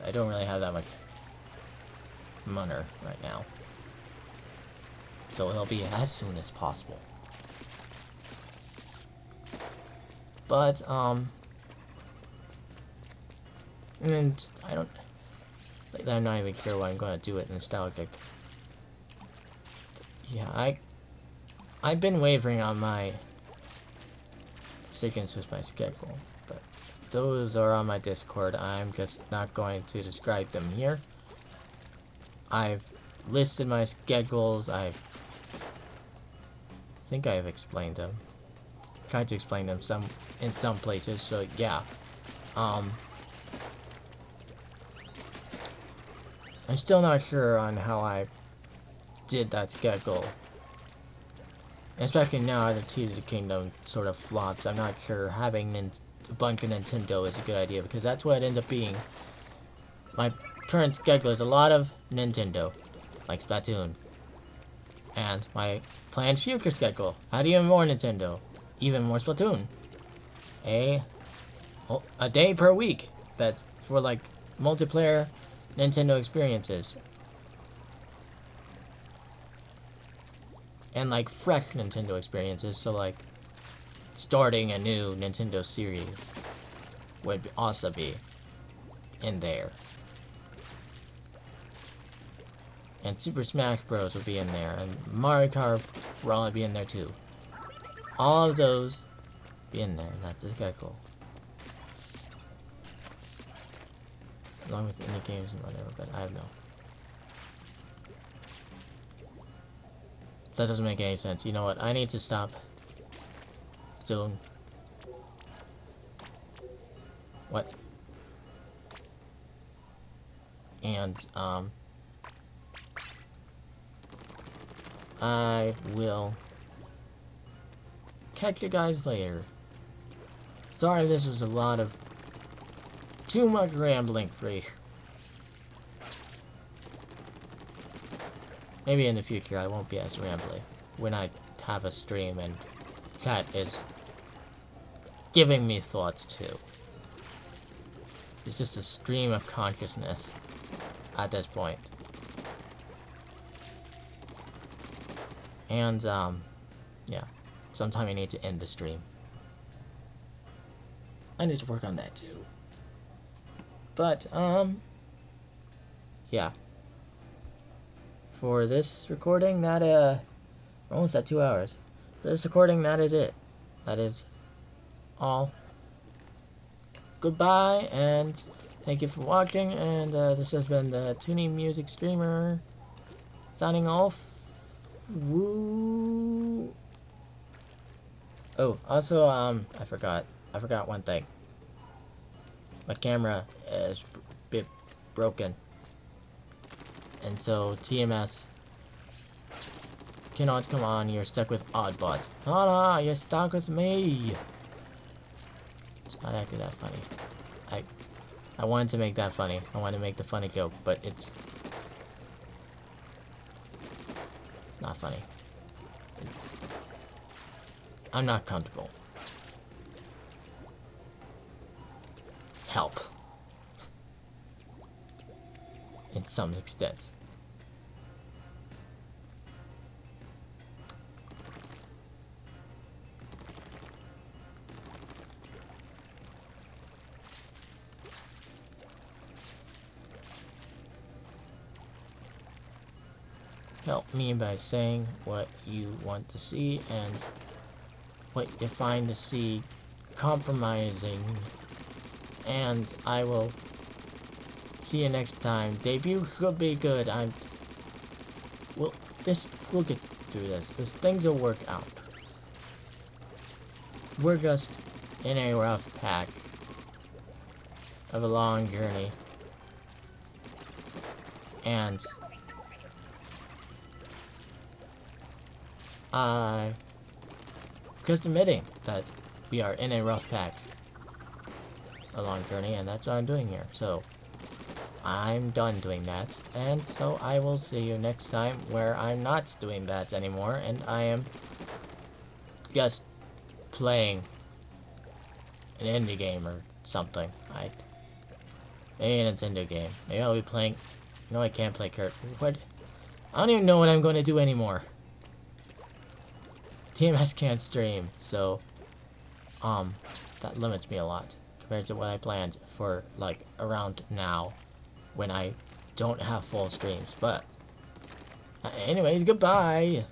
I don't really have that much money right now. So it'll be as soon as possible. But, And I don't... Like, I'm not even sure why I'm going to do it nostalgic. Yeah, I've been wavering on my decisions with my schedule, but those are on my Discord. I'm just not going to describe them here. I've listed my schedules. I think I've explained them. Tried to explain them in some places, so yeah. I'm still not sure on how I did that schedule. Especially now that Tears of the Kingdom sort of flopped. I'm not sure having a bunch of Nintendo is a good idea, because that's what it ends up being. My current schedule is a lot of Nintendo, like Splatoon. And my planned future schedule, add even more Nintendo, even more Splatoon. A day per week, that's for like multiplayer Nintendo experiences. And like fresh Nintendo experiences, so like starting a new Nintendo series would also be in there. And Super Smash Bros. Would be in there, and Mario Kart will probably be in there too. All of those be in there, and that's the schedule. Along with indie games and whatever, but I have no. That doesn't make any sense. You know what? I need to stop soon. What? And, I will catch you guys later. Sorry this was a lot of too much rambling for you. Maybe in the future I won't be as rambling when I have a stream and chat is giving me thoughts too. It's just a stream of consciousness at this point. And, yeah. Sometime I need to end the stream. I need to work on that too. But, yeah. For this recording, that, we're almost at 2 hours. For this recording, that is it. That is all. Goodbye, and thank you for watching, and, this has been the Tuning Music Streamer, signing off. Woo! Oh, also, I forgot one thing. My camera is a bit broken. And so, TMS cannot come on, you're stuck with Oddbot. Tada, you're stuck with me! It's not actually that funny. I wanted to make that funny. I wanted to make the funny joke, but it's not funny. I'm not comfortable. Help. In some extent. Help me by saying what you want to see and what you find to see compromising. And I will see you next time. Debut should be good. We'll get through this. Things will work out. We're just in a rough patch of a long journey. And just admitting that we are in a rough patch, a long journey, and that's what I'm doing here. So I'm done doing that, and so I will see you next time where I'm not doing that anymore, and I am just playing an indie game or something. Maybe a Nintendo game. Maybe I'll be playing. No, I can't play Kurt. What? I don't even know what I'm going to do anymore. TMS can't stream, so that limits me a lot. compared to what I planned for like around now when I don't have full streams. But anyways, goodbye.